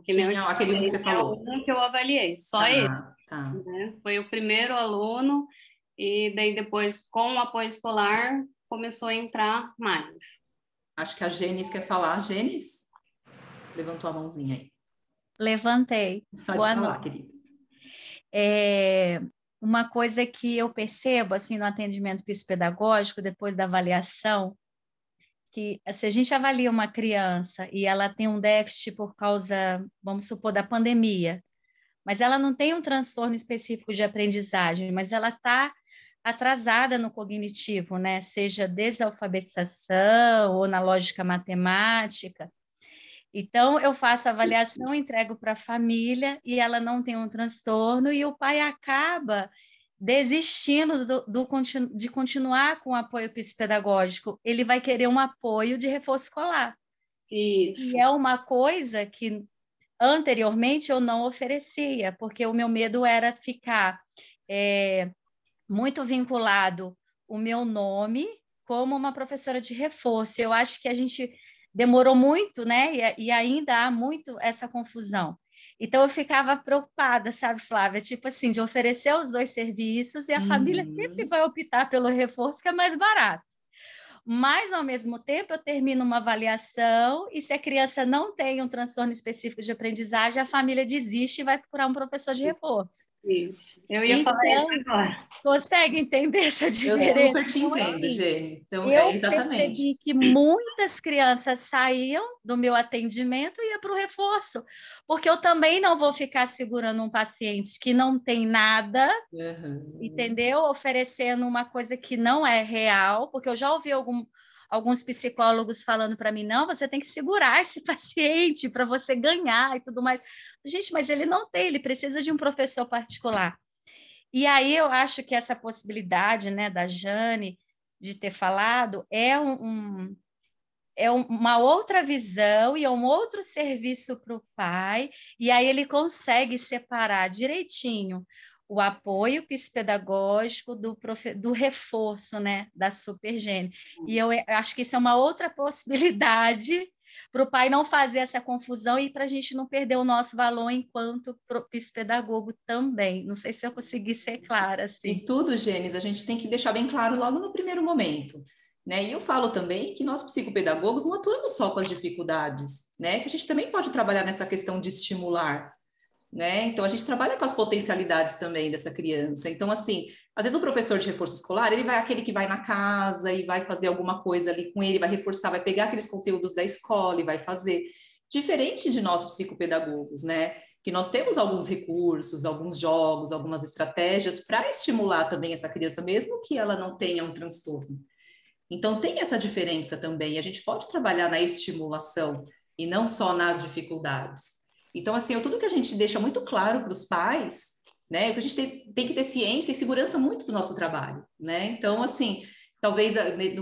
aquele um que você falou. Um que eu avaliei, só esse. Tá. Né? Foi o primeiro aluno e daí depois, com o apoio escolar, começou a entrar mais. Acho que a Gênis quer falar. Gênis? Levantou a mãozinha aí. Levantei. Pode Boa falar, noite. querida. Uma coisa que eu percebo assim no atendimento psicopedagógico, depois da avaliação, que se a gente avalia uma criança e ela tem um déficit por causa, vamos supor, da pandemia, mas ela não tem um transtorno específico de aprendizagem, mas ela está atrasada no cognitivo, né? Seja desalfabetização ou na lógica matemática. Então, eu faço a avaliação, entrego para a família e ela não tem um transtorno e o pai acaba desistindo de continuar com o apoio psicopedagógico. Ele vai querer um apoio de reforço escolar. Isso. E é uma coisa que anteriormente eu não oferecia, porque o meu medo era ficar muito vinculado o meu nome como uma professora de reforço. Eu acho que a gente demorou muito, né? E ainda há muito essa confusão. Então, eu ficava preocupada, sabe, Flávia? Tipo assim, de oferecer os dois serviços e a família sempre vai optar pelo reforço, que é mais barato. Mas, ao mesmo tempo, eu termino uma avaliação e se a criança não tem um transtorno específico de aprendizagem, a família desiste e vai procurar um professor de reforço. Isso. Eu ia falar isso agora. Consegue entender essa diferença? Eu super te entendo, assim, Jenny. Então, eu exatamente. percebi que muitas crianças saíam do meu atendimento e iam para o reforço, porque eu também não vou ficar segurando um paciente que não tem nada, entendeu? Oferecendo uma coisa que não é real, porque eu já ouvi alguns psicólogos falando para mim, não, você tem que segurar esse paciente para você ganhar e tudo mais. Gente, mas ele não tem, ele precisa de um professor particular. E aí eu acho que essa possibilidade, né, da Jane de ter falado é uma outra visão e é um outro serviço para o pai, e aí ele consegue separar direitinho o apoio psicopedagógico do reforço, né, da Supergênio. E eu acho que isso é uma outra possibilidade para o pai não fazer essa confusão e para a gente não perder o nosso valor enquanto psicopedagogo também. Não sei se eu consegui ser clara, assim. E tudo, Gênesis, a gente tem que deixar bem claro logo no primeiro momento, né? E eu falo também que nós psicopedagogos não atuamos só com as dificuldades, né? Que a gente também pode trabalhar nessa questão de estimular, né? Então, a gente trabalha com as potencialidades também dessa criança. Então, assim, às vezes o professor de reforço escolar, ele vai aquele que vai na casa e vai fazer alguma coisa ali com ele, vai reforçar, vai pegar aqueles conteúdos da escola e vai fazer. Diferente de nós psicopedagogos, né? Que nós temos alguns recursos, alguns jogos, algumas estratégias para estimular também essa criança, mesmo que ela não tenha um transtorno. Então, tem essa diferença também. A gente pode trabalhar na estimulação e não só nas dificuldades. Então, assim, tudo que a gente deixa muito claro para os pais, né? Que a gente tem que ter ciência e segurança muito do nosso trabalho, né? Então, assim, talvez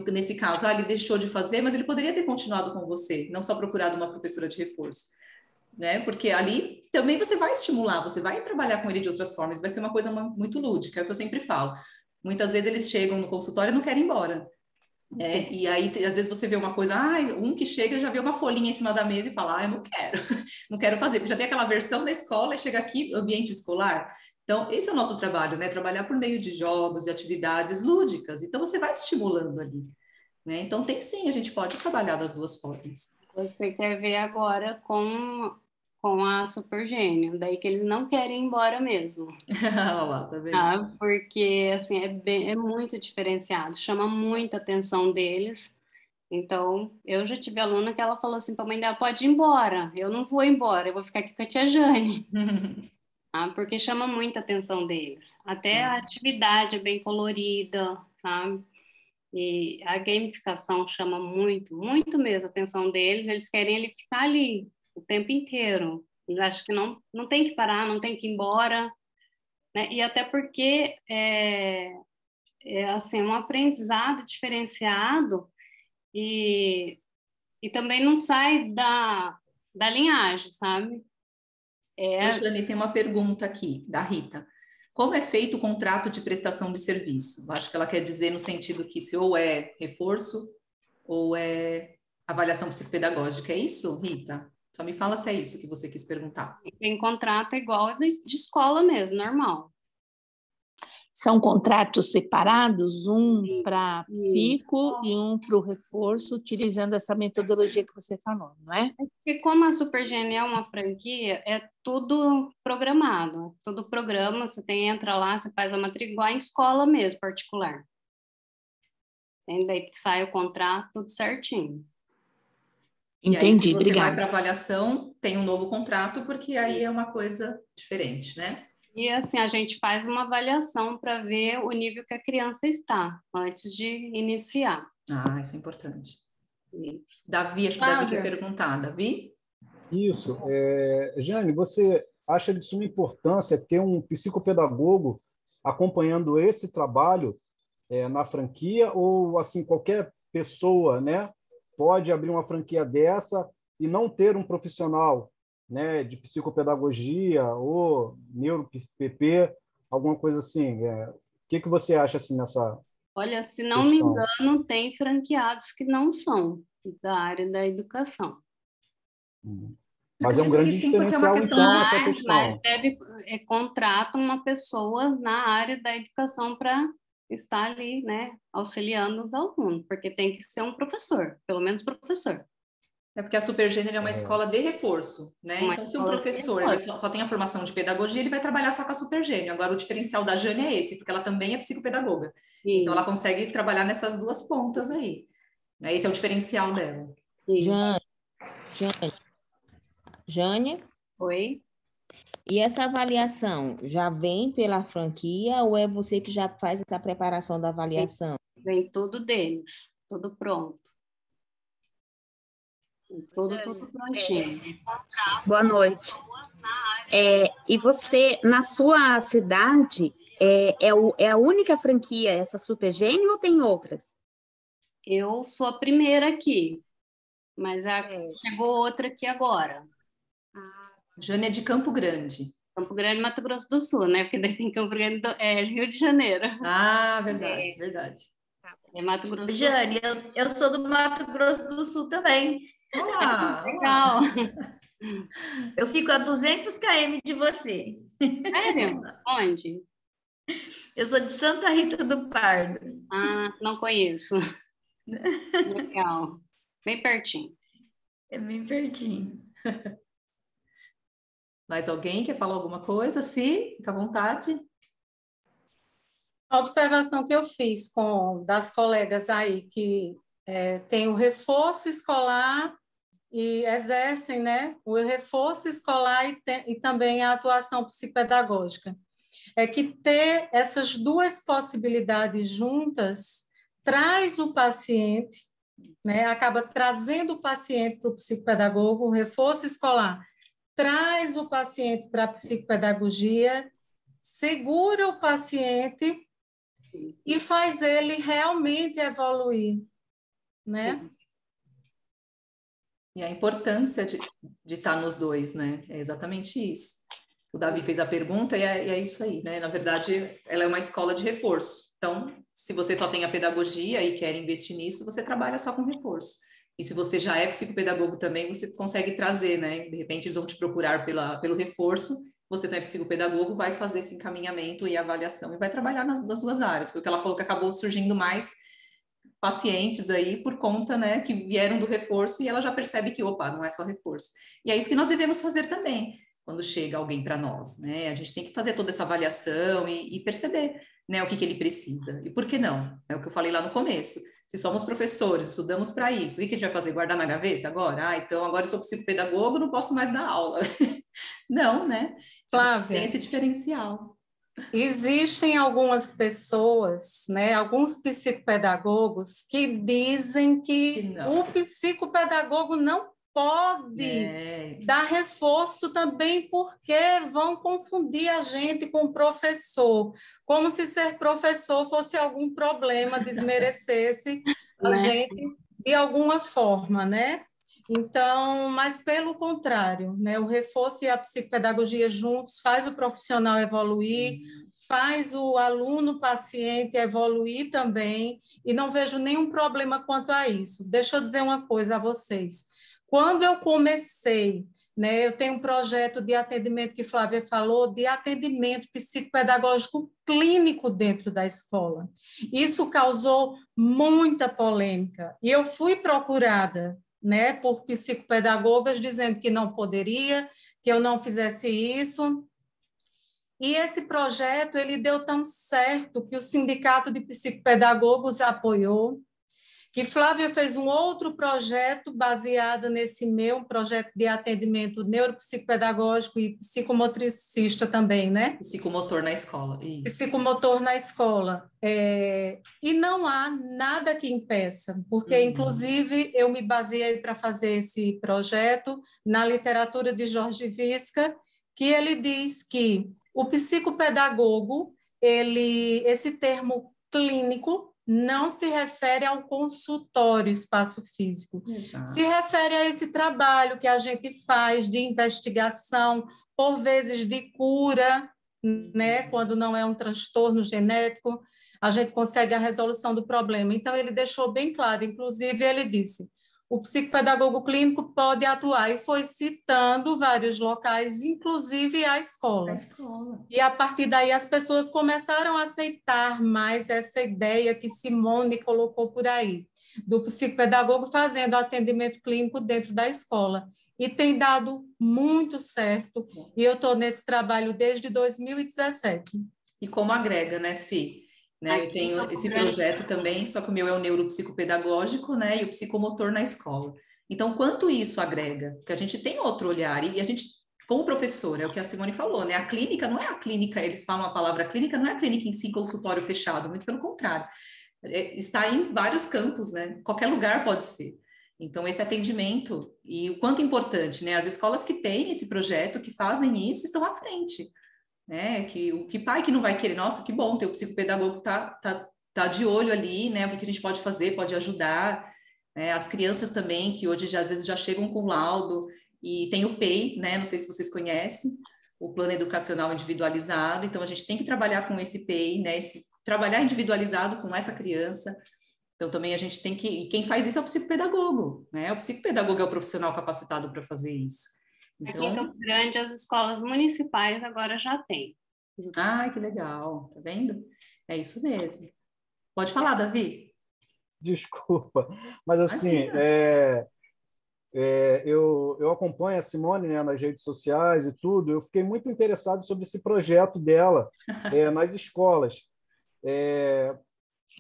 nesse caso, ele deixou de fazer, mas ele poderia ter continuado com você, não só procurado uma professora de reforço, né? Porque ali também você vai estimular, você vai trabalhar com ele de outras formas, vai ser uma coisa muito lúdica, é o que eu sempre falo. Muitas vezes eles chegam no consultório e não querem ir embora. E aí, às vezes você vê uma coisa, um que chega já vê uma folhinha em cima da mesa e fala, eu não quero, não quero fazer, porque já tem aquela versão da escola e chega aqui, ambiente escolar. Então, esse é o nosso trabalho, né? Trabalhar por meio de jogos, de atividades lúdicas. Então, você vai estimulando ali, né? Então, tem sim, a gente pode trabalhar das duas formas. Você quer ver agora com a Super Gênio, daí que eles não querem ir embora mesmo. Olha lá, tá vendo? Porque, assim, é muito diferenciado, chama muita atenção deles. Então, eu já tive aluna que ela falou assim para a mãe dela, pode ir embora, eu não vou embora, eu vou ficar aqui com a tia Jane. Porque chama muita atenção deles. Até a atividade é bem colorida, sabe? E a gamificação chama muito, muito mesmo a atenção deles. Eles querem ele ficar ali o tempo inteiro. Eles acham que não tem que parar, não tem que ir embora, né? E até porque é assim, um aprendizado diferenciado e também não sai da linhagem, sabe? Jane, tem uma pergunta aqui, da Rita. Como é feito o contrato de prestação de serviço? Acho que ela quer dizer no sentido que se ou é reforço ou é avaliação psicopedagógica. É isso, Rita? Só me fala se é isso que você quis perguntar. Tem contrato igual de escola mesmo, normal. São contratos separados, um para psico e um para o reforço, utilizando essa metodologia que você falou, não é? Porque como a Super Gênio é uma franquia, é tudo programado, tudo programa, você entra lá, você faz a matrícula igual em escola mesmo, particular. Daí sai o contrato, tudo certinho. Entendi, obrigada. Se você obrigada. vai para avaliação, tem um novo contrato, porque aí é uma coisa diferente, né? E assim, a gente faz uma avaliação para ver o nível que a criança está, antes de iniciar. Isso é importante. Davi, acho que o Davi quer perguntar. Davi? Isso. Jane, você acha de suma importância ter um psicopedagogo acompanhando esse trabalho na franquia, ou assim, qualquer pessoa, né, pode abrir uma franquia dessa e não ter um profissional, né, de psicopedagogia ou neuro-PP, alguma coisa assim? O que você acha assim nessa Olha, se não me engano, tem franqueados que não são da área da educação. Mas é um grande diferencial, então, essa questão. Mas contrata uma pessoa na área da educação para estar ali, né, auxiliando os alunos, porque tem que ser um professor, pelo menos professor. É porque a Super Gênio é uma escola de reforço, né? Então, se um professor ele só tem a formação de pedagogia, ele vai trabalhar só com a Super Gênio. Agora, o diferencial da Jane é esse, porque ela também é psicopedagoga. Sim. Então, ela consegue trabalhar nessas duas pontas aí. Esse é o diferencial dela. Jane? Oi? E essa avaliação já vem pela franquia ou é você que já faz essa preparação da avaliação? Vem tudo deles, tudo pronto. Tudo prontinho. Boa noite. E você, na sua cidade, é a única franquia essa Super Gênio ou tem outras? Eu sou a primeira aqui, mas chegou outra aqui agora. Jane é de Campo Grande. Campo Grande, Mato Grosso do Sul, né? Porque daí tem Campo Grande, Rio de Janeiro. Verdade, verdade. É Mato Grosso do Sul. Jane, eu sou do Mato Grosso do Sul também. Olá, Legal. Eu fico a 200 km de você. Sério? Onde? Eu sou de Santa Rita do Pardo. Ah, não conheço. Legal. Bem pertinho. É bem pertinho. mais alguém quer falar alguma coisa? Sim, fica à vontade. A observação que eu fiz das colegas aí que tem o reforço escolar e exercem, né, o reforço escolar e também a atuação psicopedagógica. É que ter essas duas possibilidades juntas traz o paciente, né, acaba trazendo o paciente para o psicopedagogo, o reforço escolar traz o paciente para a psicopedagogia, segura o paciente e faz ele realmente evoluir, né? Sim. E a importância de estar nos dois, né? É exatamente isso. O Davi fez a pergunta e é isso aí, né? Na verdade, ela é uma escola de reforço. Então, se você só tem a pedagogia e quer investir nisso, você trabalha só com reforço. E se você já é psicopedagogo também, você consegue trazer, né? De repente, eles vão te procurar pelo reforço, você também é psicopedagogo, vai fazer esse encaminhamento e avaliação e vai trabalhar nas duas áreas. Foi o que ela falou que acabou surgindo mais pacientes aí por conta, né, que vieram do reforço e ela já percebe que, opa, não é só reforço. E é isso que nós devemos fazer também, quando chega alguém para nós, né? A gente tem que fazer toda essa avaliação e perceber, né, o que ele precisa. E por que não? É o que eu falei lá no começo. Se somos professores, estudamos para isso, o que a gente vai fazer? Guardar na gaveta agora? Ah, então agora eu sou psicopedagogo, não posso mais dar aula. Não, né? Flávia, tem esse diferencial. Existem algumas pessoas, né, alguns psicopedagogos que dizem que o psicopedagogo não pode dar reforço também porque vão confundir a gente com professor, como se ser professor fosse algum problema, desmerecesse a gente de alguma forma, né? Então, mas pelo contrário, né, o reforço e a psicopedagogia juntos faz o profissional evoluir, faz o aluno paciente evoluir também, e não vejo nenhum problema quanto a isso. Deixa eu dizer uma coisa a vocês. Quando eu comecei, né, eu tenho um projeto de atendimento que Flávia falou, de atendimento psicopedagógico clínico dentro da escola. Isso causou muita polêmica, e eu fui procurada, né, por psicopedagogas dizendo que não poderia, que eu não fizesse isso. E esse projeto ele deu tão certo que o Sindicato de Psicopedagogos apoiou, que Flávia fez um outro projeto baseado nesse meu projeto de atendimento neuropsicopedagógico e psicomotricista também, né? Psicomotor na escola. Isso. Psicomotor na escola. E não há nada que impeça, porque, inclusive, eu me baseei para fazer esse projeto na literatura de Jorge Visca, que ele diz que o psicopedagogo, esse termo clínico, não se refere ao consultório espaço físico. Exato. Se refere a esse trabalho que a gente faz de investigação, por vezes de cura, né? Quando não é um transtorno genético, a gente consegue a resolução do problema. Então, ele deixou bem claro, inclusive ele disse, o psicopedagogo clínico pode atuar, e foi citando vários locais, inclusive a escola. E, a partir daí, as pessoas começaram a aceitar mais essa ideia que Simone colocou por aí, do psicopedagogo fazendo atendimento clínico dentro da escola. E tem dado muito certo, e eu estou nesse trabalho desde 2017. E como agrega, né, Si? Né, eu tenho esse projeto também, só que o meu é o neuropsicopedagógico, né, e o psicomotor na escola. Então, quanto isso agrega? Porque a gente tem outro olhar, e a gente, como professor, é o que a Simone falou, né, a clínica não é a clínica, eles falam a palavra clínica, não é a clínica em si, consultório fechado, muito pelo contrário. Está em vários campos, né, qualquer lugar pode ser. Então, esse atendimento, e o quanto importante, né, as escolas que têm esse projeto, que fazem isso, estão à frente. Né, que pai que não vai querer, nossa, que bom ter o psicopedagogo tá de olho ali, né, o que a gente pode fazer, pode ajudar, né, as crianças também, que hoje às vezes já chegam com laudo, e tem o PEI, né, não sei se vocês conhecem, o Plano Educacional Individualizado, então a gente tem que trabalhar com esse PEI, né, trabalhar individualizado com essa criança, Então, também a gente tem que... E quem faz isso é o psicopedagogo, né? O psicopedagogo é o profissional capacitado para fazer isso. Aqui em Então... Campo Grande, as escolas municipais agora já têm. Ah, que legal, tá vendo? É isso mesmo. Pode falar, Davi. Desculpa, mas assim, eu acompanho a Simone, né, nas redes sociais e tudo. Eu fiquei muito interessado sobre esse projeto dela nas escolas.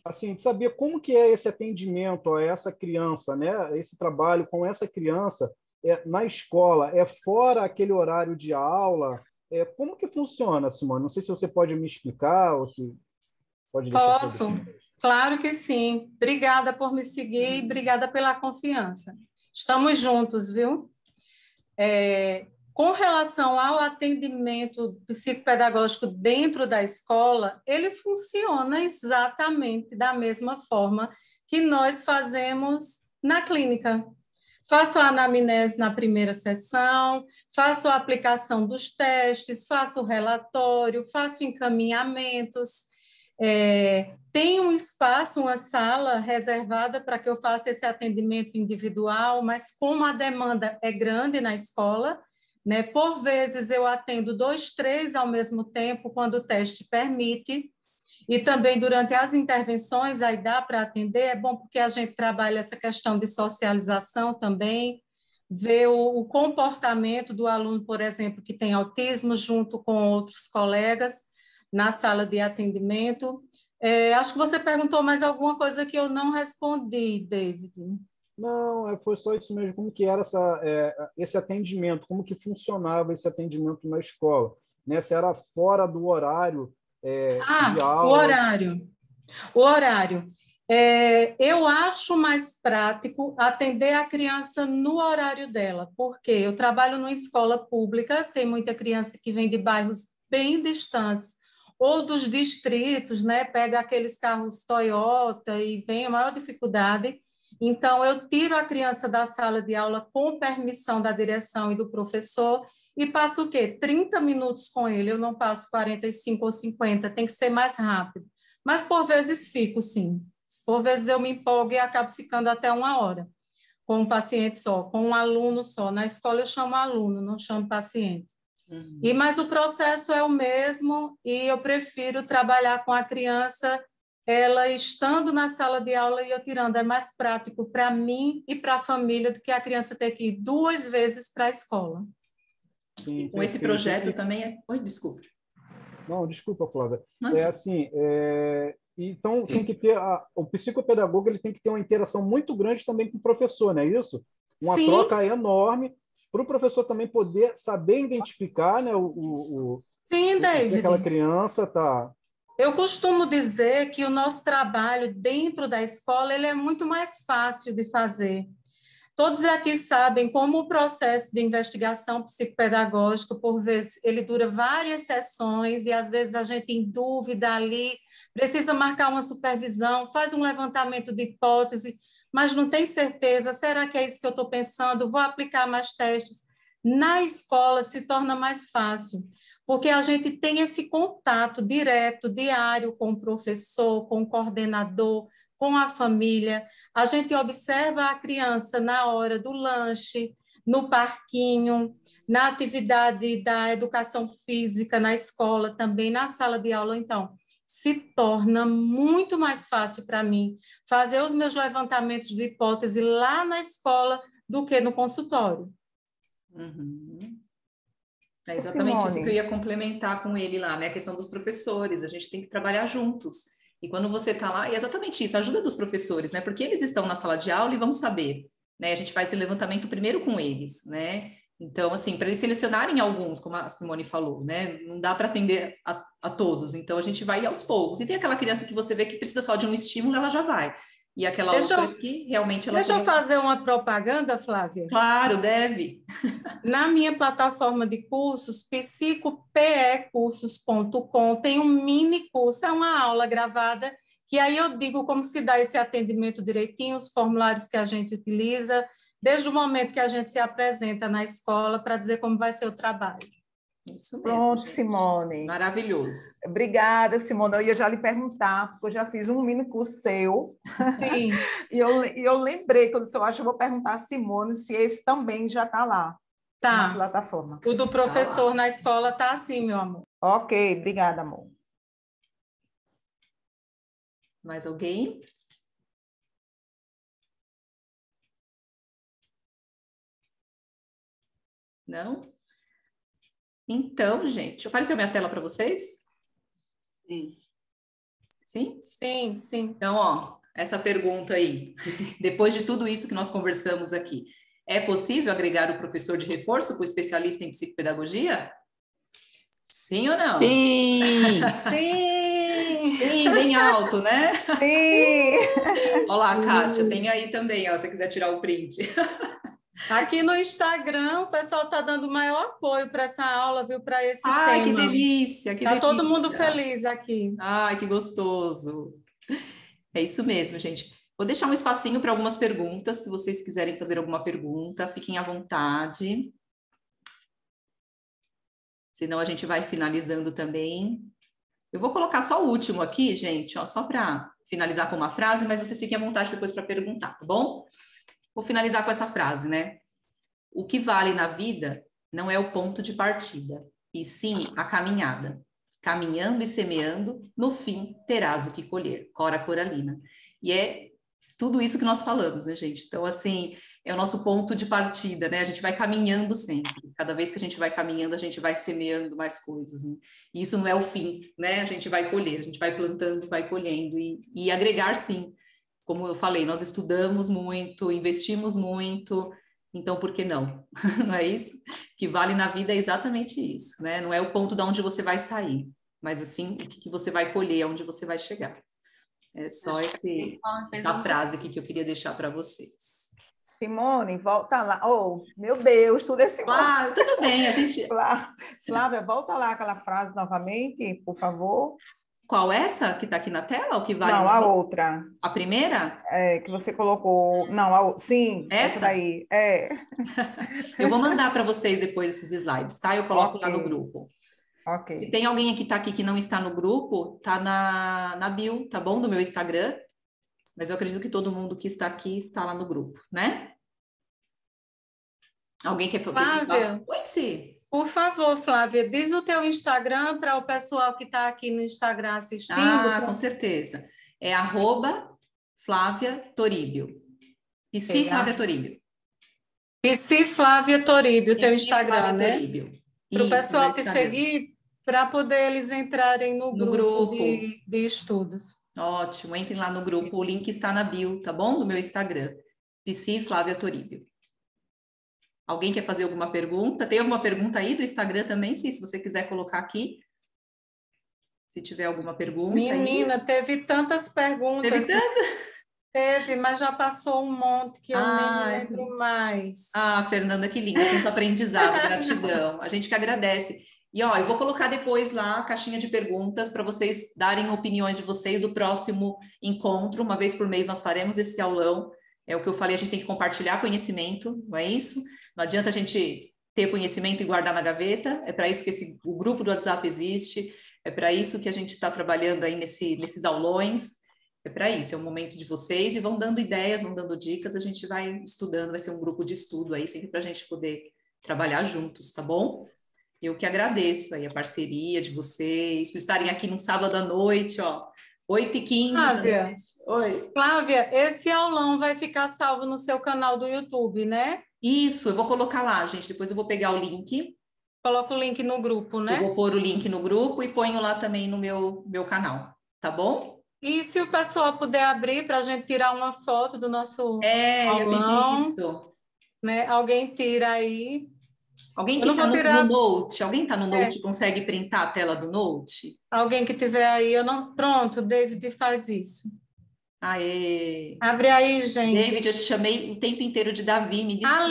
Assim, de saber como que é esse atendimento a essa criança, né? Esse trabalho com essa criança na escola, fora aquele horário de aula? Como que funciona, Simone? Não sei se você pode me explicar ou se pode deixar. Posso, claro que sim. Obrigada por me seguir e obrigada pela confiança. Estamos juntos, viu? Com relação ao atendimento psicopedagógico dentro da escola, ele funciona exatamente da mesma forma que nós fazemos na clínica. Faço a anamnese na primeira sessão, faço a aplicação dos testes, faço o relatório, faço encaminhamentos. Tem um espaço, uma sala reservada para que eu faça esse atendimento individual, mas como a demanda é grande na escola, né, por vezes eu atendo 2, 3 ao mesmo tempo, quando o teste permite, e também durante as intervenções, aí dá para atender, é bom porque a gente trabalha essa questão de socialização também, ver o comportamento do aluno, por exemplo, que tem autismo, junto com outros colegas, na sala de atendimento. Acho que você perguntou mais alguma coisa que eu não respondi, David. Não, foi só isso mesmo. Como que era esse atendimento? Como que funcionava esse atendimento na escola? Né? Se era fora do horário de aula? O horário. Eu acho mais prático atender a criança no horário dela, porque eu trabalho numa escola pública, tem muita criança que vem de bairros bem distantes, ou dos distritos, né? Pega aqueles carros Toyota e vem a maior dificuldade. Então, eu tiro a criança da sala de aula com permissão da direção e do professor e passo o quê? 30 minutos com ele, eu não passo 45 ou 50, tem que ser mais rápido. Mas, por vezes, fico, sim. Por vezes, eu me empolgo e acabo ficando até 1 hora com um paciente só, com um aluno só. Na escola, eu chamo aluno, não chamo paciente. Mas o processo é o mesmo e eu prefiro trabalhar com a criança, ela estando na sala de aula e eu tirando. É mais prático para mim e para a família do que a criança ter que ir 2 vezes para a escola. Sim, com esse projeto também Oi, desculpa. Não, desculpa, Flávia. Então, tem que ter o psicopedagogo, ele tem que ter uma interação muito grande também com o professor, não é isso? Uma Sim. troca enorme para o professor também poder saber identificar, né, Sim, David. que aquela criança está... Eu costumo dizer que o nosso trabalho dentro da escola ele é muito mais fácil de fazer. Todos aqui sabem como o processo de investigação psicopedagógica, por vezes, ele dura várias sessões e, às vezes, a gente em dúvida ali, precisa marcar uma supervisão, faz um levantamento de hipótese, mas não tem certeza, será que é isso que eu estou pensando? Vou aplicar mais testes. Na escola se torna mais fácil, porque a gente tem esse contato direto, diário, com o professor, com o coordenador, com a família. A gente observa a criança na hora do lanche, no parquinho, na atividade da educação física, na escola, também na sala de aula. Então, se torna muito mais fácil para mim fazer os meus levantamentos de hipótese lá na escola do que no consultório. É exatamente isso que eu ia complementar com ele lá, né? A questão dos professores, a gente tem que trabalhar juntos. E quando você está lá, é exatamente isso, a ajuda dos professores, né? Porque eles estão na sala de aula e vão saber, né? A gente faz esse levantamento primeiro com eles, né? Então, assim, para eles selecionarem alguns, como a Simone falou, né? Não dá para atender a todos, então a gente vai aos poucos. E tem aquela criança que você vê que precisa só de um estímulo, ela já vai. E aquela outra que realmente ela... Deixa eu fazer uma propaganda, Flávia? Claro, deve. Na minha plataforma de cursos, psicopecursos.com, tem um mini curso, é uma aula gravada, que aí eu digo como se dá esse atendimento direitinho, os formulários que a gente utiliza, desde o momento que a gente se apresenta na escola, para dizer como vai ser o trabalho. Isso mesmo, Pronto, gente. Simone. Maravilhoso. Obrigada, Simone. Eu ia já lhe perguntar, porque eu já fiz um mini curso seu. Sim. E eu lembrei, quando eu acho, eu vou perguntar a Simone se esse também já está lá na Tá. plataforma. O do professor na escola tá assim, meu amor. Ok, obrigada, amor. Mais alguém? Não? Então, gente, apareceu minha tela para vocês? Sim. Sim? Sim, sim. Então, ó, essa pergunta aí, depois de tudo isso que nós conversamos aqui, é possível agregar o professor de reforço para o especialista em psicopedagogia? Sim ou não? Sim! Sim! Sim, bem alto, né? Sim! Olha lá, Kátia, tem aí também, ó, se você quiser tirar o print. Aqui no Instagram, o pessoal está dando maior apoio para essa aula, viu? Para esse Ai, que tema. delícia, que Tá todo mundo delícia. feliz aqui. Ai, que gostoso. É isso mesmo, gente. Vou deixar um espacinho para algumas perguntas. Se vocês quiserem fazer alguma pergunta, fiquem à vontade. Senão a gente vai finalizando também. Eu vou colocar só o último aqui, gente, ó, só para finalizar com uma frase, mas vocês fiquem à vontade depois para perguntar, tá bom? Vou finalizar com essa frase, né? O que vale na vida não é o ponto de partida, e sim a caminhada. Caminhando e semeando, no fim terás o que colher. Cora Coralina. E é tudo isso que nós falamos, né, gente? Então, assim, é o nosso ponto de partida, né? A gente vai caminhando sempre. Cada vez que a gente vai caminhando, a gente vai semeando mais coisas, né? E isso não é o fim, né? A gente vai colher, a gente vai plantando, vai colhendo e agregar, sim. Como eu falei, nós estudamos muito, investimos muito, então por que não? Não é isso? O que vale na vida é exatamente isso, né? Não é o ponto de onde você vai sair, mas assim, o que você vai colher, aonde você vai chegar. É só essa frase aqui que eu queria deixar para vocês. Simone, volta lá. Oh, meu Deus, tudo é Simone. Ah, tudo bem, a gente... Flávia, volta lá aquela frase novamente, por favor. Qual essa que está aqui na tela? O que vale? Não, a outra. A primeira? É, que você colocou. Não, sim, essa daí. É. Eu vou mandar para vocês depois esses slides, tá? Eu coloco lá no grupo. Ok. Se tem alguém que está aqui que não está no grupo, tá na bio, tá bom? Do meu Instagram. Mas eu acredito que todo mundo que está aqui está lá no grupo, né? Alguém quer Flávia, oi, sim. por favor, Flávia, diz o teu Instagram para o pessoal que está aqui no Instagram assistindo. Ah, com certeza. É @Flávia Toribio. Psi Flávia Toribio. Psi Flávia Toribio, teu Instagram, Flávia né? Toribio. Para o pessoal te seguir, para poder eles entrarem no grupo. De estudos. Ótimo, entrem lá no grupo, o link está na bio, tá bom? Do meu Instagram, Psi Flávia Toribio. Alguém quer fazer alguma pergunta? Tem alguma pergunta aí do Instagram também, se você quiser colocar aqui? Se tiver alguma pergunta. Menina, aí. Teve tantas perguntas. Teve tantas? Teve, mas já passou um monte que eu nem me lembro mais. Ah, Fernanda, que linda, tanto aprendizado, gratidão. A gente que agradece. E, ó, eu vou colocar depois lá a caixinha de perguntas para vocês darem opiniões de vocês do próximo encontro. Uma vez por mês nós faremos esse aulão. É o que eu falei, a gente tem que compartilhar conhecimento, não é isso? Não adianta a gente ter conhecimento e guardar na gaveta. É para isso que o grupo do WhatsApp existe. É para isso que a gente está trabalhando aí nesses aulões. É para isso, é o momento de vocês. E vão dando ideias, vão dando dicas. A gente vai estudando, vai ser um grupo de estudo aí, sempre para a gente poder trabalhar juntos, tá bom? Eu que agradeço aí a parceria de vocês, por estarem aqui no sábado à noite, ó, 8h15. Flávia, oi. Flávia, esse aulão vai ficar salvo no seu canal do YouTube, né? Isso, eu vou colocar lá, gente, depois eu vou pegar o link. Coloca o link no grupo, né? Eu vou pôr o link no grupo e ponho lá também no meu canal, tá bom? E se o pessoal puder abrir para a gente tirar uma foto do nosso aulão, eu pedi isso. Né? Alguém tira aí. Alguém que está no Note, alguém está no Note e consegue printar a tela do Note? Alguém que tiver aí, eu não... Pronto, David faz isso. Aê! Abre aí, gente. David, eu te chamei o tempo inteiro de Davi, me desculpa.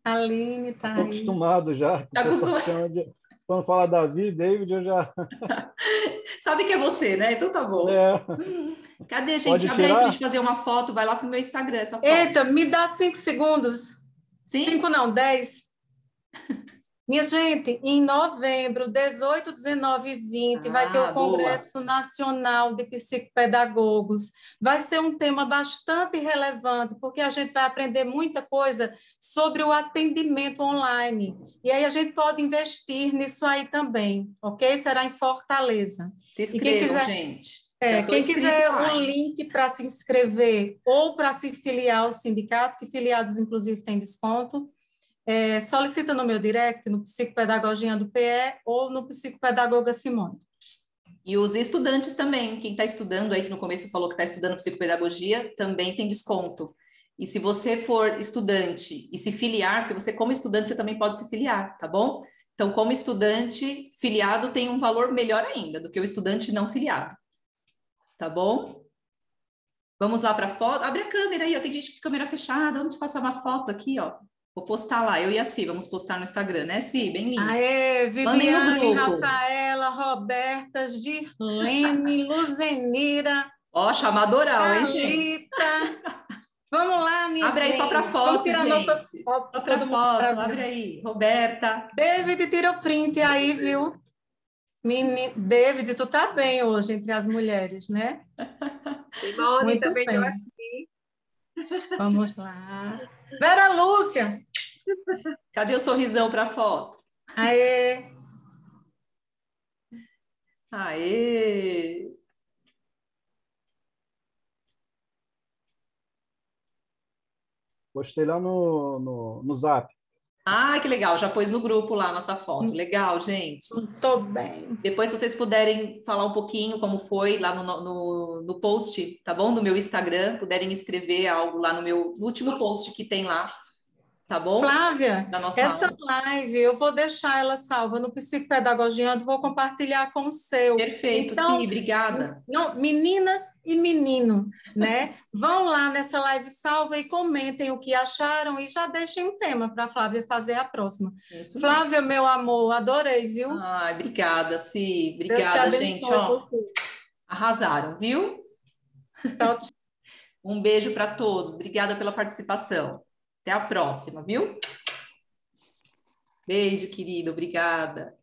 Aline tá aí. Estou acostumado já. Tá acostumado. Quando fala Davi, David, eu já... Sabe que é você, né? Então tá bom. Cadê, gente? Pode Abre aí tirar? pra gente fazer uma foto. Vai lá pro meu Instagram, essa foto. Eita, me dá 5 segundos. 5 não, 10. Minha gente, em novembro, 18, 19 e 20, vai ter o Congresso Nacional de Psicopedagogos. Vai ser um tema bastante relevante, porque a gente vai aprender muita coisa sobre o atendimento online. E aí a gente pode investir nisso aí também, ok? Será em Fortaleza. Se inscrevam, gente. Quem quiser o link para se inscrever ou para se filiar ao sindicato, que filiados, inclusive, têm desconto, solicita no meu direct, no Psicopedagogia do PE ou no Psicopedagoga Simone. E os estudantes também, quem está estudando aí, que no começo falou que está estudando psicopedagogia, também tem desconto. E se você for estudante e se filiar, porque você como estudante, você também pode se filiar, tá bom? Então, como estudante, filiado tem um valor melhor ainda do que o estudante não filiado. Tá bom? Vamos lá para a foto. Abre a câmera aí, ó. Tem gente com câmera fechada. Vamos te passar uma foto aqui, ó. Vou postar lá, eu e a Si, vamos postar no Instagram, né, Si? Bem lindo. Aê, Mandem no Viviane, grupo. Rafaela, Roberta, Girlene, Luzenira. Ó, chamada oral, hein, gente? Vamos lá, minha Abre aí gente. só para foto, vamos tirar gente. Nossa foto. Só para foto, abre aí. Roberta. David, tira o print aí, viu? David, tu tá bem hoje entre as mulheres, né? Simone, muito também bem. estou aqui. Vamos lá. Vera Lúcia. Cadê o sorrisão para foto? Aê. Aê. Postei lá no Zap. Ah, que legal, já pôs no grupo lá a nossa foto. Legal, gente. Tô bem. Depois, se vocês puderem falar um pouquinho como foi lá no post, tá bom? Do meu Instagram, puderem escrever algo lá no último post que tem lá, tá bom? Flávia, da nossa essa aula. live eu vou deixar ela salva no Psicopedagogiando, vou compartilhar com o seu. Perfeito, então, sim, obrigada. Não, meninas e menino, né? Vão lá nessa live salva e comentem o que acharam e já deixem um tema para a Flávia fazer a próxima. Isso Flávia, meu amor, adorei, viu? Ai, obrigada, Si. Obrigada, gente. Ó, arrasaram, viu? Um beijo para todos. Obrigada pela participação. Até a próxima, viu? Beijo, querida. Obrigada.